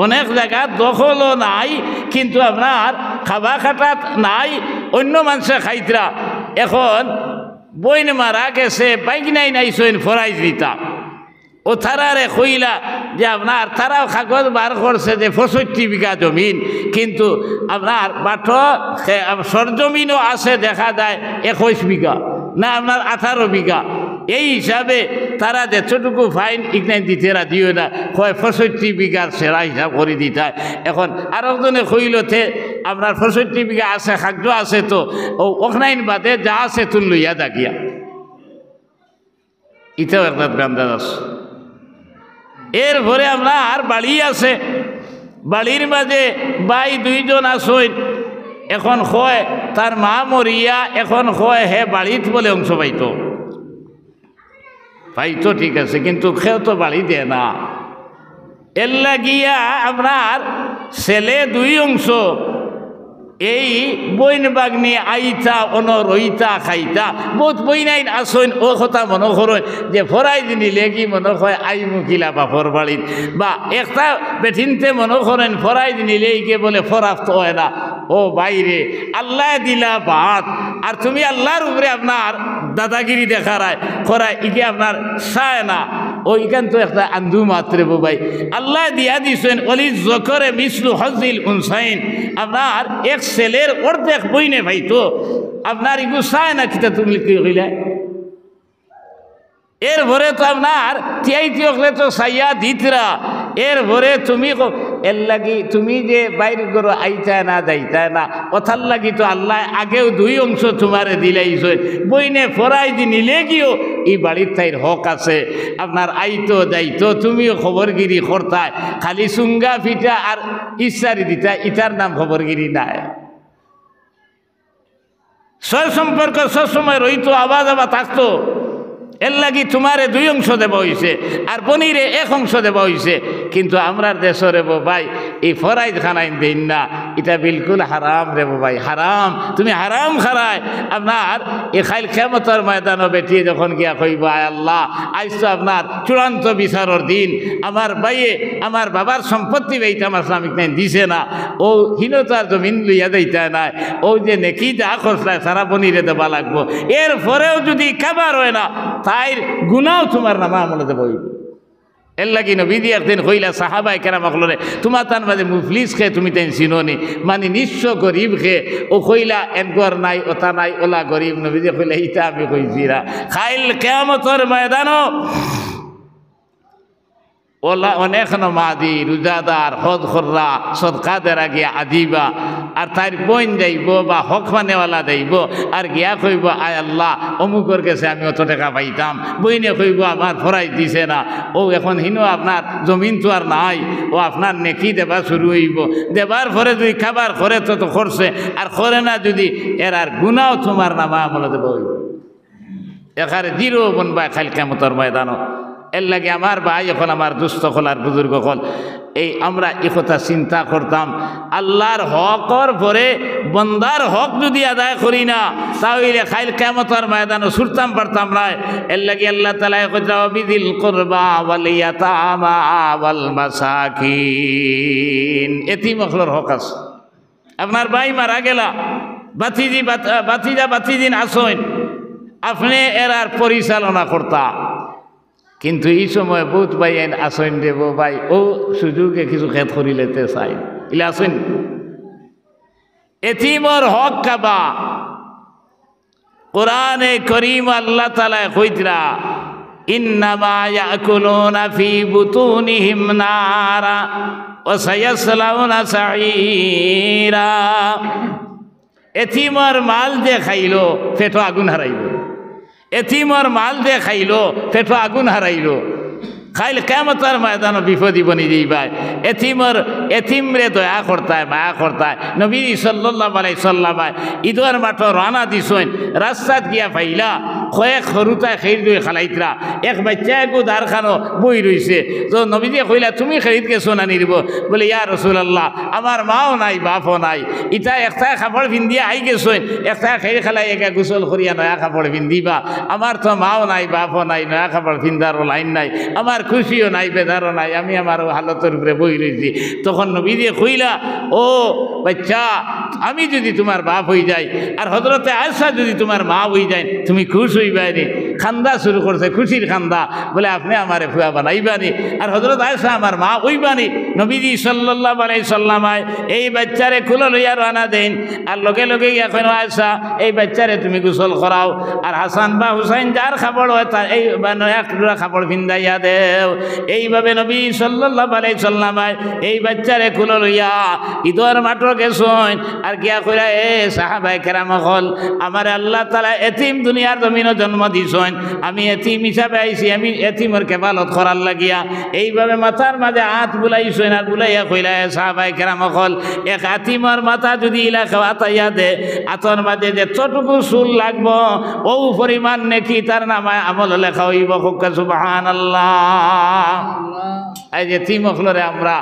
অনেক জায়গা দখলও নাই, কিন্তু আপনার খাবা খাটাত নাই, অন্য মানুষে খাইতরা। এখন বইন মারা গেছে, বাইক নাই নাই সইন ফরাইজ দিতা ও তারারে কইলা যে আপনার তারাও কাগজ বার করছে যে 65 বিঘা জমিন, কিন্তু আপনার বাট সরজমিনও আছে দেখা যায় 21 বিঘা না আপনার 18 বিঘা। এই হিসাবে তারা যেটুকু ফাইন ইগনাইন দিতে রাজিও না, হয় 65 বিঘার সেরা হিসাব করে দিতে হয়। এখন আরেকজনে কইলতে আপনার 65 বিঘা আছে, কাগজ আছে, তো ওখানাইন বাদে যা আছে তুন লইয়া দাগিয়া, ইটাও একটা ব্যান্দাজ আছে। এরপরে আপনার বাড়ি আছে, বাড়ির মাঝে বাই 2 জন আসইন। এখন কয় তার মা মরিয়া, এখন কয় হে বাড়িত বলে অংশ পাইতো, পাইতো ঠিক আছে, কিন্তু খেয়েও তো বাড়ি দেয় না। এর লাগিয়া আপনার ছেলে 2 অংশ এই বইন বাগনি আইতা অন রইতা খাইতা বহুত বইনাইন আসইন। ও কথা মনে করেন যে ফরাই নিলে কি মনে হয় আই মুখিলা বাপর বাড়িত, বা একটা বেঠিনতে মনে করেন ফরাই নিলে গিয়ে বলে ফরাফত হয় না। ও বাইরে আল্লাহ দিলা বাত, আর তুমি আল্লাহর উপরে আপনার দাদাগিরি দেখারায় করায় ইকে আপনার চায় না। ও ইখান তো একটা আন্দু মাত্রে ভাই আল্লাহ দিয়া দিছেন অলি জকরে মিসলু হজিল উনসাইন, আপনার এক ছেলের অর্ধেক বইনে ভাই, তো আপনার ইগু চায় না কিতা তুমি কি কইলা। এর ভরে তো আপনার তিয়াইতি হলে তো চাইয়া দিতরা। এর ভরে তুমি এর লাগি তুমি যে বাইর করো আইতা না যাইতা না, কথার লাগি তো আল্লাহ আগেও 2 অংশ তোমারে দিলাইছে। বইনে ফরাই দি নিলে গিয়েও এই বাড়ির তাইর হক আছে, আপনার আইতো যাইতো, তুমিও খবরগিরি করতায়, খালি চুঙ্গা ফিটা আর ইচ্ছারি দিতা, ইটার নাম খবরগিরি নাই। সয় সম্পর্ক সবসময় রইতো, আওয়াজ আবার থাকতো। এর লাগি তোমারে 2 অংশ দেওয়া হয়েছে, আর বনিরে 1 অংশ দেওয়া হয়েছে। কিন্তু আমরা দেশে রে ভাই এই ফরাইজ খানাইন দিন না, এটা বিলকুল হারাম রে ভাই, হারাম। তুমি হারাম খারায় আপনার এ খাইল কিয়ামতের ময়দানে বেটিয়ে যখন গিয়া কইব আয় আল্লাহ আজ তো আপনার চূড়ান্ত বিচারের দিন, আমার ভাইয়ে আমার বাবার সম্পত্তি বেইতে আমার স্বামীক নাই দিছে না, ও হীনতার জমিন লইয়া দিতে নাই, ও যে নেকি যা খরচায় সারা বনিরে দেওয়া লাগবো। এরপরেও যদি খাবার হয় না, তাইর গুনাও তোমার নামা আমলে দেব। এর লাগি নবীজি একদিন কইলা সাহাবায়ে কেরাম বললে তোমার তার মাঝে মুফলিস খেয়ে তুমি তাই চিনোনি, মানে নিঃস্ব গরিব খেয়ে। ও কইলা এনগর নাই, ওটা নাই, ওলা গরিব। নবীজি কইলা ইটা আমি কইছিরা খাইল কিয়ামতের ময়দানও ওলা অনেক নমাজি রোজাদার হজ খররা সদকা দেরা গিয়া আদিবা, আর তার বোন যাইব বা হক মানেওয়ালা যাইব, আর গিয়া কইব আয় আল্লাহ অমুকর কাছে আমি অত টাকা পাইতাম, বইনে কইব আমার ফরাই দিছে না, ও এখন হিনো আপনার জমিন তো আর নাই, ও আপনার নেকি দেবা শুরু হইব। দেবার পরে যদি খাবার করে তো তো করছে, আর করে না যদি এর আর গুনাও তোমার নামা আমলে দেব হইব। এখানে জিরো বনবা খাইল কিয়ামতের ময়দানও। এর লাগে আমার ভাই এখন আমার দুস্থ হল আর বুজুর্গ হল, এই আমরা এ কথা চিন্তা করতাম, আল্লাহর হকর পরে বন্দার হক যদি আদায় করি না, তাহলে খাইল কিয়ামতের ময়দানে ছুটতাম পারতাম না। এর লাগে আল্লাহ তাআলা কইরা বিদিল কুরবা ওয়াল ইয়াতামা ওয়াল মাসাকিন, এতিম হকর হক আছে। আপনার ভাই মারা গেলা, বাতিজিন আসইন, আপনি এরার পরিচালনা করতা, কিন্তু এই সময় বহুত ভাই আসেন দেব ভাই ও সুযোগে কিছু খেত করি লেতে চাই, ইলে আসেন এতিমর হক খাবা। কোরআনে করিম আল্লাহ তাআলা কইতরা ইন্নামা ইয়াকুলুনা ফি বুতুনিহিম নারা ওয়া সায়াসলাউনা সাঈরা। এতিমর মাল যে খাইলো পেটো আগুন হারাইব। এতিমর মাল দিয়ে খাইলো, পেটো আগুন হারাইলো। খাইলে কিয়ামতের ময়দানে বিপদি বনি যাইবাই। এতিমরে দয়া করতায়, মায়া করতায়। নবী সাল্লাল্লাহু আলাইহি সাল্লাম ঈদের মাঠে রানা দিছেন, রাস্তাত গিয়া পাইলা কয়েক সরুতায় খের দুই খালাইতরা, এক বাচ্চা গো দারখানো বই রইছে। তো নবীজি কইলা তুমি খেরিত গেছো না নিরব? বলে ইয়া রাসূলুল্লাহ, আমার মাও নাই বাপও নাই, ইটা একটা কাপড় পিন্দিয়া আই গেছেন, একটা খের খালাই একা গোসল করিয়া নয়া কাপড় পিন্দিবা। আমার তো মাও নাই বাপও নাই, নয়া কাপড় পিন্দারও লাইন নাই, আমার খুশিও নাই বেদারও নাই, আমি আমার হালতের উপরে বই রয়েছি। তখন নবীজি কইলা, ও বাচ্চা, আমি যদি তোমার বাপ হয়ে যাই আর হযরতে আয়েশা যদি তোমার মা হয়ে যায়, তুমি খুশ হইবানি? খান্দা শুরু করছে, খুশির খান্দা। বলে আপনি আমারে ফুয়া বানাইবানি আর হযরত আয়েশা আমার মা হইবানি? নবীজি সাল্লাল্লাহু আলাইহি সাল্লাম এই বাচ্চারে কুলে লইয়া রানা দেন, আর লগে লগে এখন আয়েশা এই বাচ্চারে তুমি গোসল করাও, আর হাসান বা হুসাইন যার খাবার হয় তার এই নয়া খাবার ভিন্দাইয়া দেও। এইভাবে নবী সাল্লাল্লাহু আলাইহি সাল্লাম এই বাচ্চারে কুলে লইয়া ঈদের মাঠে গেছেন। আর গিয়া কইরা, এ সাহাবায়ে কেরাম হল, আমার আল্লাহ তাআলা এতিম দুনিয়ার জমিনে জন্ম দিছেন, আমি এতিম হিসাবে আইছি, আমি এতিমের কেফালত করার লাগিয়া। এইভাবে মাথার মাঝে হাত বুলাইছেন, আর বুলাইয়া কইলা, এ সাহাবায়ে কেরাম হল, এক এতিমের মাথা যদি ইলাকা আতাইয়া দে, আতর মাঝে যে যতটুকু চুল লাগবো ও পরিমাণ নেকি তার নামায় আমল লেখা হইব। সুবহানাল্লাহ। এই যে এতিম হলরে আমরা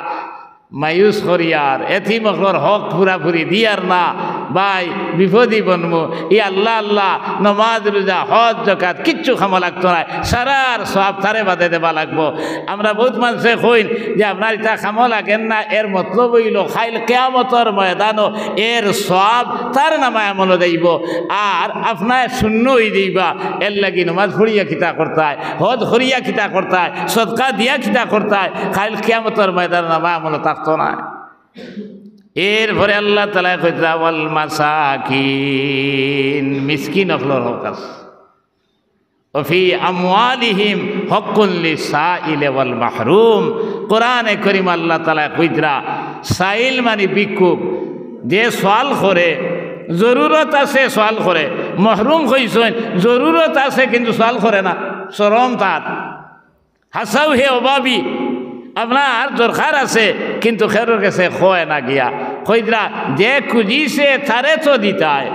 মায়ুস করিয়ার, এতিম হলর হক পুরাপুরি দিয়ার না ভাই, বিপদই বনমু। ই আল্লাহ আল্লাহ নমাজ রোজা হজ জাকাত কিচ্ছু খামা লাগতো না, সারার সব তারে বাদে দেবা লাগবো। আমরা বহুত মানুষে কইন যে আপনার ইটা খামো লাগেন না, এর মতলব হইল খাইল কিয়ামতের ময়দানও এর সব তার নামায় আমল দেইব, আর আপনার শূন্য হয়ে যাইবা। এর লাগি নমাজ পড়িয়া খিতা করতায়, হজ করিয়া খিতা করতায়, সদকা দিয়া খিতা করতায়, খাইল কিয়ামতের ময়দান নামায় আমল থাকতো না। এরপরে আল্লাহ তাআলা কইতা, ওয়াল মাসাকিন, মিসকিন হকলর হক আছে, ও ফি আমওয়ালিহিম হক্কুন লিসাইল ওয়াল মাহরুম। কোরআনে কারীম আল্লাহ তাআলা কইতা, সাইল মানে ভিক্ষুক, যে সওয়াল করে, জরুরত আছে সওয়াল করে। মাহরুম কইছেন জরুরত আছে কিন্তু সওয়াল করে না, শরম তার, হাসাও হে অভাবী, আপনার দরকার আছে কিন্তু খেরোর কাছে খোয় না গিয়া। কইরা যে খুঁজিছে তারে তো দিতায়,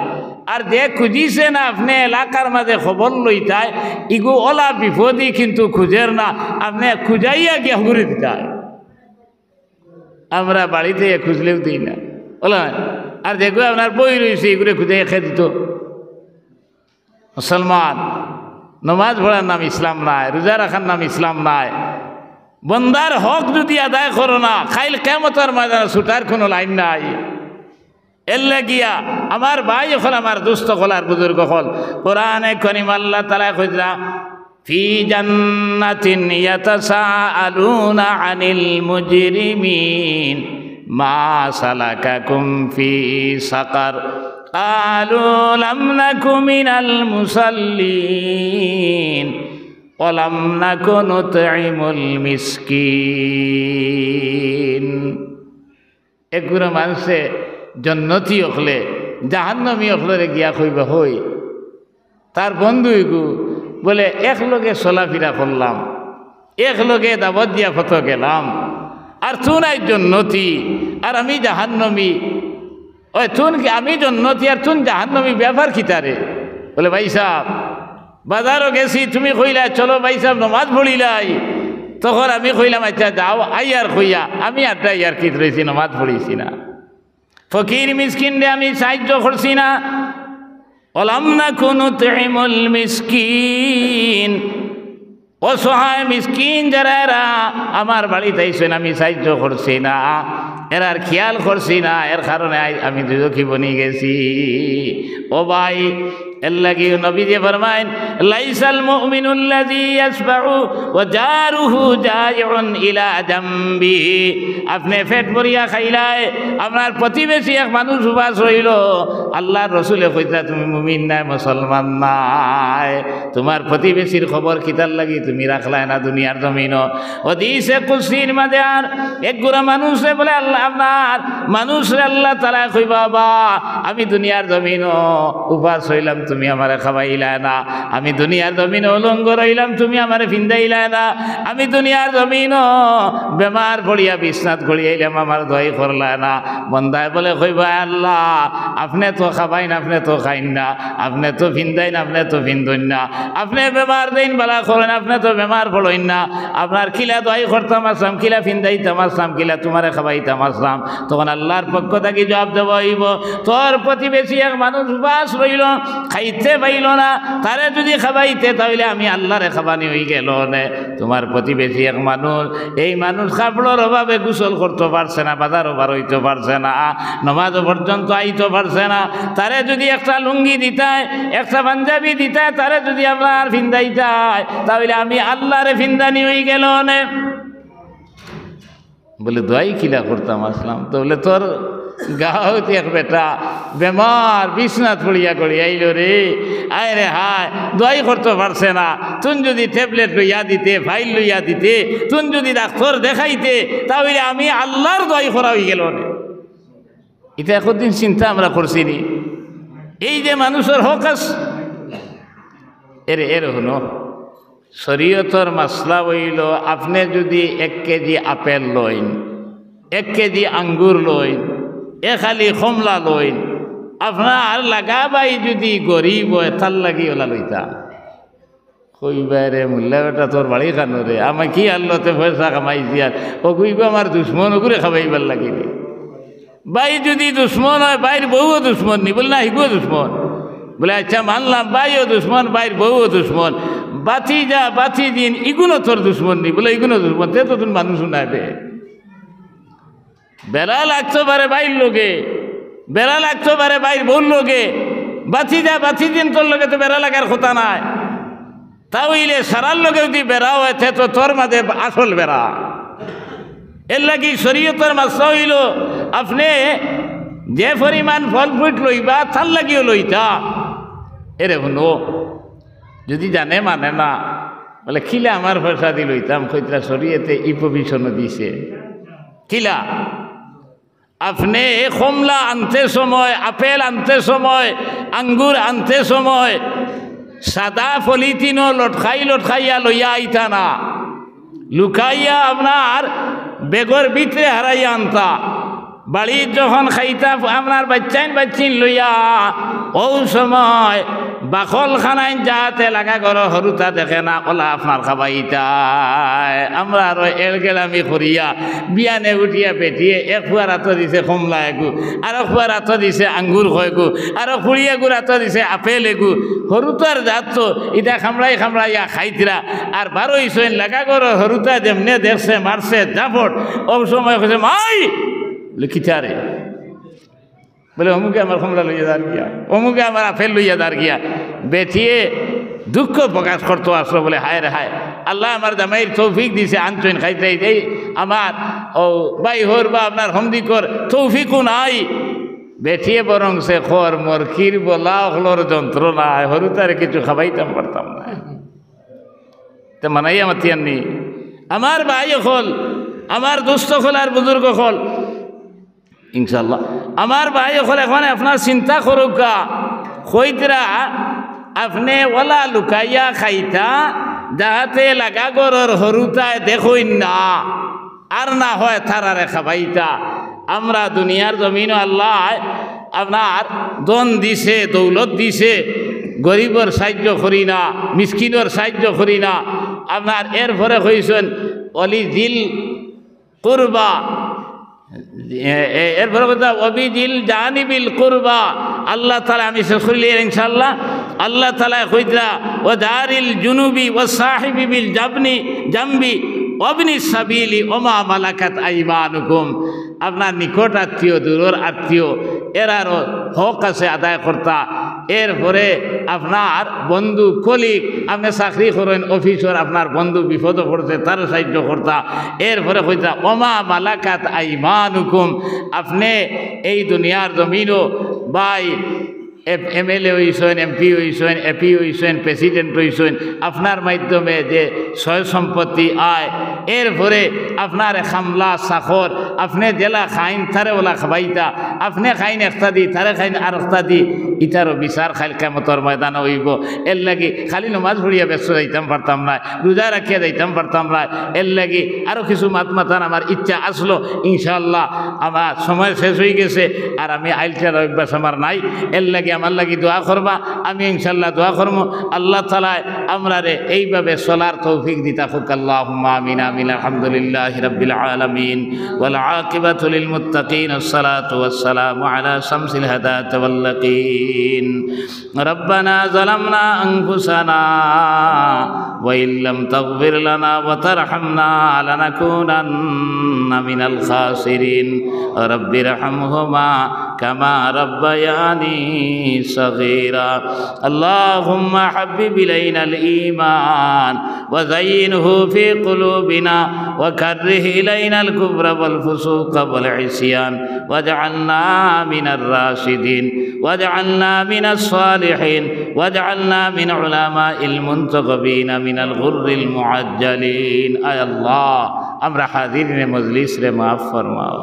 আর যে খুঁজিছে না আপনি এলাকার মাঝে খবর লইতায়, ইগু ওলা বিপদই কিন্তু খুঁজের না, আপনি খুঁজাইয়া গিয়া ঘুরে দিতায়। আমরা বাড়িতে খুঁজলেও দিই না ওলা, আর দেখো আপনার বই রয়েছে এগুলো খুঁজে খেয়ে দিত। মুসলমান, নমাজ পড়ার নাম ইসলাম নাই, রোজা রাখার নাম ইসলাম নাই। বন্দার হক যদি আদায় করো না, খাইল কিয়ামতের ময়দানে ছুটার কোনো লাইন নাই। এর লাগিয়া আমার ভাই হল, আমার দুস্থ হল, আর বুজুর্গ হল, কোরআনে কারীম আল্লাহ তাআলা কইরা, ফি জান্নাতিন ইয়াতাসাআলুনা আনিল মুজরিমিন মা সালাকাকুম ফি সাকার ক্বালু লাম নাকু মিনাল মুসাল্লিন ওয়ালাম নাকু নুতঈমুল মিসকিন। এগুলো মানুষে জন্নতি হলে জাহান্নামী হলে গিয়া কইব, হই তার বন্ধু এগু বলে একলগে চলাফেরা করলাম, একলগে দাবত দিয়া ফটো গেলাম, আর তুন আই জন্নতি আর আমি জাহান্নামী। ওই তুন আমি জন্নতি আর তুন জাহান্নামী, ব্যাপার খিতারে? বলে ভাই সাহেব বাজারও গেছি, তুমি কইলা চলো ভাই সাহেব নমাজ পড়িলাই, তখন আমি কইলাম আচ্ছা যাও আইয়ার কইয়া, আমি আড্ডা ইয়ার কিত রয়েছি, নমাজ পড়িছি না। ফকির মিসকিন রে আমি সাহায্য করছি না, ওয়ালাম নাকু নুতঈমুল মিসকিন, অসহায় মিসকিন যারা এরা আমার বাড়িতে আইসেন আমি সাহায্য করছি না, এরার খেয়াল করছি না, এর কারণে আমি দুঃখী বনি গেছি। ও ভাই, এর লাগি নবীজি ফরমায়েন, লাইসাল মুমিনুল্লাযী ইয়াসবাউ ওয়া জারুহু জাইউন ইলা জামবিহি। আপনি পেট ভরিয়া খাইলাই, আপনার প্রতিবেশী এক মানুষ উপাস রইল, আল্লাহর রাসূলে কইতা তুমি মুমিন নাই, মুসলমান নাই, তোমার প্রতিবেশীর খবর কিতার লাগি তুমি রাখলাই না দুনিয়ার জমিন। হাদিসে কুদসির মাঝে আর এক গোরা মানুষে বলে আল্লাহ, আপনার মানুষরে আল্লাহ তাআলা কইবা, বা আমি দুনিয়ার জমিন উপাস হইলাম তুমি আমারে খাওয়াইলা না, আমি দুনিয়ার জমিন উলঙ্গ রইলাম তুমি আমারে ফিন্দাইলা না, আমি দুনিয়ার জমিন বেমার পড়িয়া বিছনাত গড়িয়াইলাম আমার দোয়াই করলা না। বন্দায় বলে কইবা আল্লাহ আপনি তো খাবাইন আপনি তো খাইন না, আপনি তো ফিন্দাইন আপনি তো ফিন্দইন না, আপনি বেমার দিন বালা করেন আপনি তো বেমার পড়ইন না, আপনার কিলা দোয়াই করতাম আসলাম, কিলা ফিন্দাইতাম আসলাম, কিলা তোমারে খাবাইতাম আসলাম। তখন আল্লাহর পক্ষ থেকে জবাব দেব হইব তোর প্রতিবেশী এক মানুষ বাস রইল খাইতে পাইল না, তারে যদি খাবাইতে তাহলে আমি আল্লাহরে খাবানি হয়ে গেল নে। তোমার প্রতিবেশী এক মানুষ, এই মানুষ কাপড়ের অভাবে গোসল করতে পারছে না, বাজারও বার হইতে পারছে না, নমাজ পর্যন্ত আইতে পারছে না, তারে যদি একটা লুঙ্গি দিতায় একটা পাঞ্জাবি দিতায় তারে যদি আপনার ফিন্দাইতায় তাহলে আমি আল্লাহরে ফিন্দানি হয়ে গেল নে। বলে দোয়াই কিলা করতাম আসলাম, তো বলে তোর গাঁৱত এক বেটা বেমার বিছনাত পড়িয়া করি আইল রে, আয় রে হায় দোয়াই করতে পারছে না, তুন যদি ট্যাবলেট লইয়া দিতে ফাইল লইয়া দিতে তুন যদি ডাক্তার দেখাইতে তাহলে আমি আল্লাহর দোয়াই করা হয়ে গেল রে। এটা একদিন চিন্তা আমরা করছি নি, এই যে মানুষের হক আছে এর হনো শরীয়তর মাসলা হইল আপনি যদি 1 কেজি আপেল লইন, 1 কেজি আঙ্গুর লইন, খালি কমলা লইন, আপনার লাগাবাই যদি গরিব হয় তার লাগি ওলা লইতা কইবারে মূল্যা বেটা তোর বাড়ি খানো রে, আমি কি আল্লাহতে পয়সা কামাইছি আর ও কইব আমার দুশ্মন ওগুলো খাবাইবার লাগিনি। বাই যদি দুশ্মন হয় বাইর বউও দুশ্মন নি, বলে না হিগো দুশ্মন, বলে আচ্ছা মানলাম বাইও দুশ্মন বাইর বউও দুশ্মন, বাতি যা বাতি দিন ইগুলো তোর দুশ্মন নি, বলে ইগুলো দুশ্মন তে তো তুমি মানুষ শুনাবে। বেড়া লাগতে পারে বাইর লোকে, বেড়া লাগতে পারে বাইর বউর লোকে, বাতি যা বাতি দিন তোর লোকে তো বেড়া লাগার কথা নাই, তাহলে সারার লোকে যদি বেড়া হয় তো তোর মাঝে আসল বেড়া। এর লাগি শরীয়তের মাসলা হইল আপনি যে পরিমাণ ফল ফ্রুট লইবা তার লাগিও লইতা। এরে শুনো যদি জানে মানে না বলে খিলা আমার পয়সা দি লইতাম, কইতরা শরীয়তে ই প্রভিশনও দিছে খিলা আপনি কমলা আনতে সময়, আপেল আনতে সময়, আঙ্গুর আনতে সময় সাদা পলিথিনও লটকাইয়া লইয়া আইতা না, লুকাইয়া আপনার বেগর ভিতরে হারাইয়া আনতা। বাড়ির যখন খাইতা আপনার বাচ্চিন লইয়া ও সময় বাকল খানাইন যাতে লাগা করো হরুতা দেখে না ওলা আপনার খাবাইতাই। আমরা আরো এলগেলামি করিয়া বিয়ানে উঠিয়া পেটিয়ে 1 ফুয়ার হাত দিছে কমলা এগু, আরো ফুয়ার হাত দিছে আঙ্গুর খয়গু, আরো খুঁড়িয়া গুড় হাত দিছে আপেল এগু, হরুতার জাত তো এটা খামড়াইয়া খাইতিরা আর 12 ইসেন লাগা করো হরুতা যেমনে দেখছে মারছে জাফট ও সময় কইছে মাই লিখিতারে বলে অমুকে আমার কমলা লইয়া দাঁড় গিয়া, অমুকে আমার আপেল লইয়া দাঁড় গিয়া, বেঠিয়ে দুঃখ প্রকাশ করতে আসলো বলে হায় রে হায় আল্লাহ আমার জামাইয়ের তৌফিক দিছে আনচইন খাইতে এই আমার ও বাই হোর বা আপনার হমদিকর তৌফিকও নাই, বেঠিয়ে বরং সে খর মোর ক্ষীর বলা হলোর যন্ত্রণা হরুতারে কিছু খাবাইতাম পারতাম না। তো মানাই আমার তিয়াননি আমার ভাই হল, আমার দুস্থ হল আর বুজুর্গ হল ইনশাল্লাহ আমার ভাই হল এখন আপনার চিন্তা করুক গা কইতরা আপনি ওলা লুকাইয়া খাইতা যাহাতে লাগা গরর হরুতায় দেখইন না আর না হয় থারারে খাবাইতা। আমরা দুনিয়ার জমিন আল্লাহ আপনার দন দিছে দৌলত দিছে, গরিবর সাহায্য করি না, মিসকিনের সাহায্য করি না, আপনার এরপরে হয়েছেন অলি দিল কুরবা, এরপরে কথা অবিদিল জানিবিল কুরবা। আল্লাহ তাআলা আমি শেষ করিলে ইনশাআল্লাহ আল্লাহ তাআলা কইতরা ও দারিল জুনুবি ও সাহিবি বিল জামবি অবনি সাবিলি ওমা মালাকাত আইমানুকুম। আপনার নিকট আত্মীয় দূরের আত্মীয় এরারও হক আছে আদায় করতা। এরপরে আপনার বন্ধু কলিগ, আপনি চাকরি করেন অফিসর, আপনার বন্ধু বিপদ পড়ছে তার সাহায্য করতা। এরপরে কইতা ওমা মালাকাত আইমানুকুম, আপনি এই দুনিয়ার জমিনও বাই MLA হইছেন, MP হইছেন, AP হইছেন, প্রেসিডেন্ট হইছেন, আপনার মাধ্যমে যে সয় সম্পত্তি আয়, এরপরে আপনার খামলা চাকর, আপনি জেলা খাইন তারে ওলা খাবাইতা, আপনি খাইন একটা দি তারে খাইন আর একটা দি, ইটারও বিচার খাইল কিয়ামতের ময়দানে হইব। এর লাগি খালি নমাজ পড়িয়া ব্যস্ত যাইতাম পারতাম না, রোজা রাখিয়া যাইতাম পারতাম না। এর লাগি আরও কিছু মাতান আমার ইচ্ছা আসলো। ইনশাআল্লাহ আমার সময় শেষ হয়ে গেছে, আর আমি আইলটার অভ্যাস আমার নাই। এর লাগি আমার লাগি দোয়া করবা, আমি ইনশাআল্লাহ দোয়া করব। আল্লাহ তাআলা আমরারে এইভাবে চলার তৌফিক দিতা হোক। আল্লাহুম্মা আমিন আমিন। আলহামদুলিল্লাহি রাব্বিল আলামিন ওয়াল আকিবাতু লিল মুত্তাকিন। আসসালাতু ওয়াসসালামু আলা শামসিল হাদাত ওয়াল লাকিন। রব্বানা যালামনা আনফুসানা ওয়া ইল্লাম তাগফির লানা ওয়া তারহামনা লানাকুনান্না মিনাল খাসিরিন। রব্বিরহামহুমা কামা রাব্বায়ানি صغيرا اللهم حبب إلينا الإيمان وزينه في قلوبنا وكره إلينا الكفر والفسوق والعصيان واجعلنا من الراشدين واجعلنا من الصالحين واجعلنا من علماء المنتخبين من الغر المعجلين آي الله আমরা হাজিরিনে মজলিস রে মাফ ফরমাও।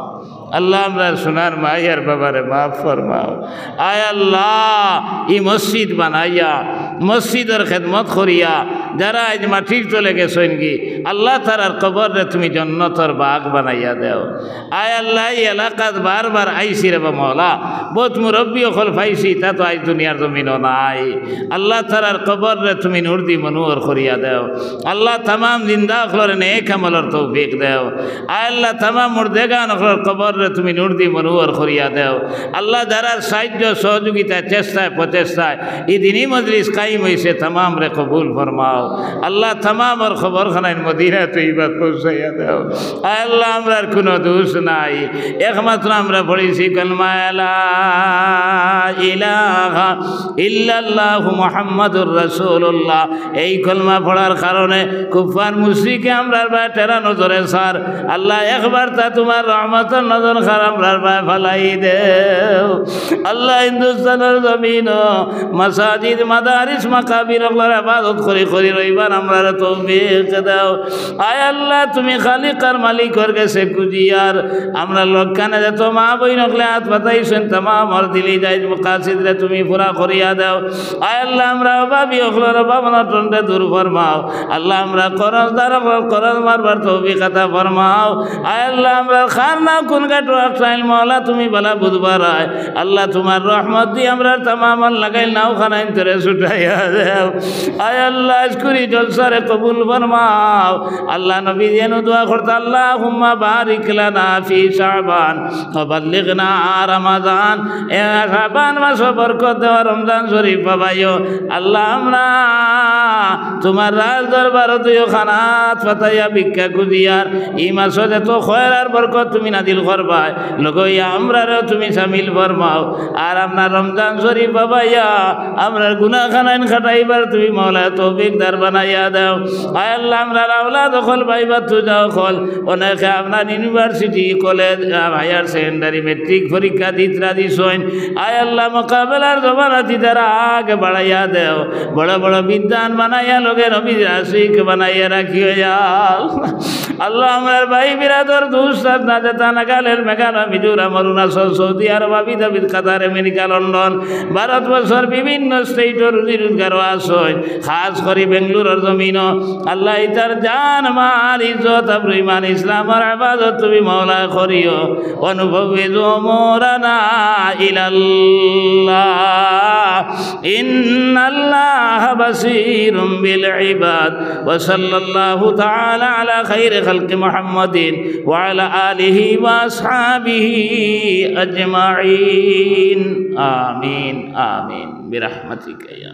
আল্লাহ আমরা সোনার মাইয়ার বাবারে মাফ ফরমাও। আয় আল্লাহ ই মসজিদ বানাইয়া মসজিদের খেদমত করিয়া যারা আজ মাটির চলে গেছেন কি আল্লাহ তারার কবরে তুমি জন্নতর বাগ বানাইয়া দেও। আয় আল্লাহ এই এলাকাত বারবার আইসি রে বা মওলা, বহুত মুরব্বী অকল পাইছি, তা তো আজ দুনিয়ার জমিনও নাই। আল্লাহ তারার কবরে তুমি নূর দি মনোহর করিয়া দেও। আল্লাহ তামাম জিন্দা অকলরে নেক আমলের তৌফিক দেও। আয় আল্লাহ তামাম মুর্দেগান অকলর কবরে তুমি নূর দি মনোহর করিয়া দেও। আল্লাহ যারা সাহায্য সহযোগিতা চেষ্টায় প্রচেষ্টায় এই দিনই মজলিস কায়েম হয়েছে তামাম রে কবুল ফরমাও। আল্লাহ তামামর খবরখানায় মদিনা তৈবাত পৌঁছাইয়া দাও। আল্লাহ আমরার কোনো দোষ নাই, একমাত্র আমরা পড়েছি কালমা লা ইলাহা ইল্লাল্লাহু মুহাম্মাদুর রাসূলুল্লাহ। এই কলমা পড়ার কারণে কুফার মুশরিকে আমরার ভাই টেরা নজরে স্যার আল্লাহ একবার তা তোমার রহমতের নজর খার আমরার ভাই ফালাই দেও। আল্লাহ হিন্দুস্তানের জমিন মাসাজিদ মাদারিস মাকাবির ওগুলোর ইবাদত করি করি রইবার আমরা তৌফিক দাও। আয় আল্লাহ তুমি খালিকার মালিকর গেছে কুজিয়ার আমরা লোকখানে যত মা বই নকলে হাত পাতাইছেন তামাম আর দিলি যাই কাসিদরে তুমি পুরা করিয়া দাও। আয় আল্লাহ আমরা অভাবী ওগুলোর অভাবনটনটা দূর ফরমাও। আল্লাহ আমরা করজদার করজ মারবার তৌফিক আতা ফরমাও। আয় আল্লাহ আমরা খার না কোন গাটো আকসাইল মাওলা তুমি বলা বুধবার আয় আল্লাহ তোমার রহমত দিয়ে আমরা তামাম লাগাইল নাও খানাইন তোরে ছুটাইয়া দেও। আয় আল্লাহ আজকুরি জলসারে কবুল ফরমাও। আল্লাহ নবী যেন দোয়া করতে আল্লাহুম্মা বারিক লানা ফি শাবান ওয়া বাল্লিগনা রমাদান। এ শাবান মাস বরকত দেওয়া রমজান শরীফ পাবাইও। আল্লাহ আমরা তোমার রাজ দরবার তুইও খানাত ফাতাইয়া ভিক্ষা খুঁজিয়ার এই মাসে যত খয়ের আর বরকত তুমি নাজিল করবাই লগইয়া আমরারও তুমি শামিল ফরমাও। আর আপনার রমজান শরীফ পাবাইয়া আমরার গুনাহ খানাইন খাটাইবার তুমি মাওলা তৌফিক দার বানাইয়া দাও। আয় আল্লাহ আমরা আওলাদ দখল পাইবার তু যাও খল অনেকে আপনার university college higher secondary matric পরীক্ষা দিতরা দিছেন। আয় আল্লাহ মোকাবেলার জমানাতি তারা আগে বাড়াইয়া দেও, বড় বড় বিদ্যান বানাইয়া লোকের নবীর আশিক বানাইয়া রাখিও। আল্লাহ আমার ভাই বিরাদর দুস্তাদ না যেতা নাগালের মেঘালয় মিজোরাম অরুণাচল সৌদি আরব আবিধাবি কাতার আমেরিকা লন্ডন ভারতবর্ষের বিভিন্ন স্টেটর রুজি রোজগারও আসয় খাস করে বেঙ্গলোরের জমিন। আল্লাহ ইতার জান মাল ইজ্জত আবরু ইমান ইসলামের ইবাদত তুমি মাওলা করিও। অনুভবে জোমরানা ইলাল্লাহ ইন্নাল্লাহ বাসীরুম বিল ইবাদ। ওয়া সাল্লাল্লাহু তাআলা আলা খাইরি খালকি মুহাম্মাদিন ওয়া আলা আলিহি ওয়া আসহাবিহি আজমাইন। আমিন আমিন বিরহমাতিকা ইয়া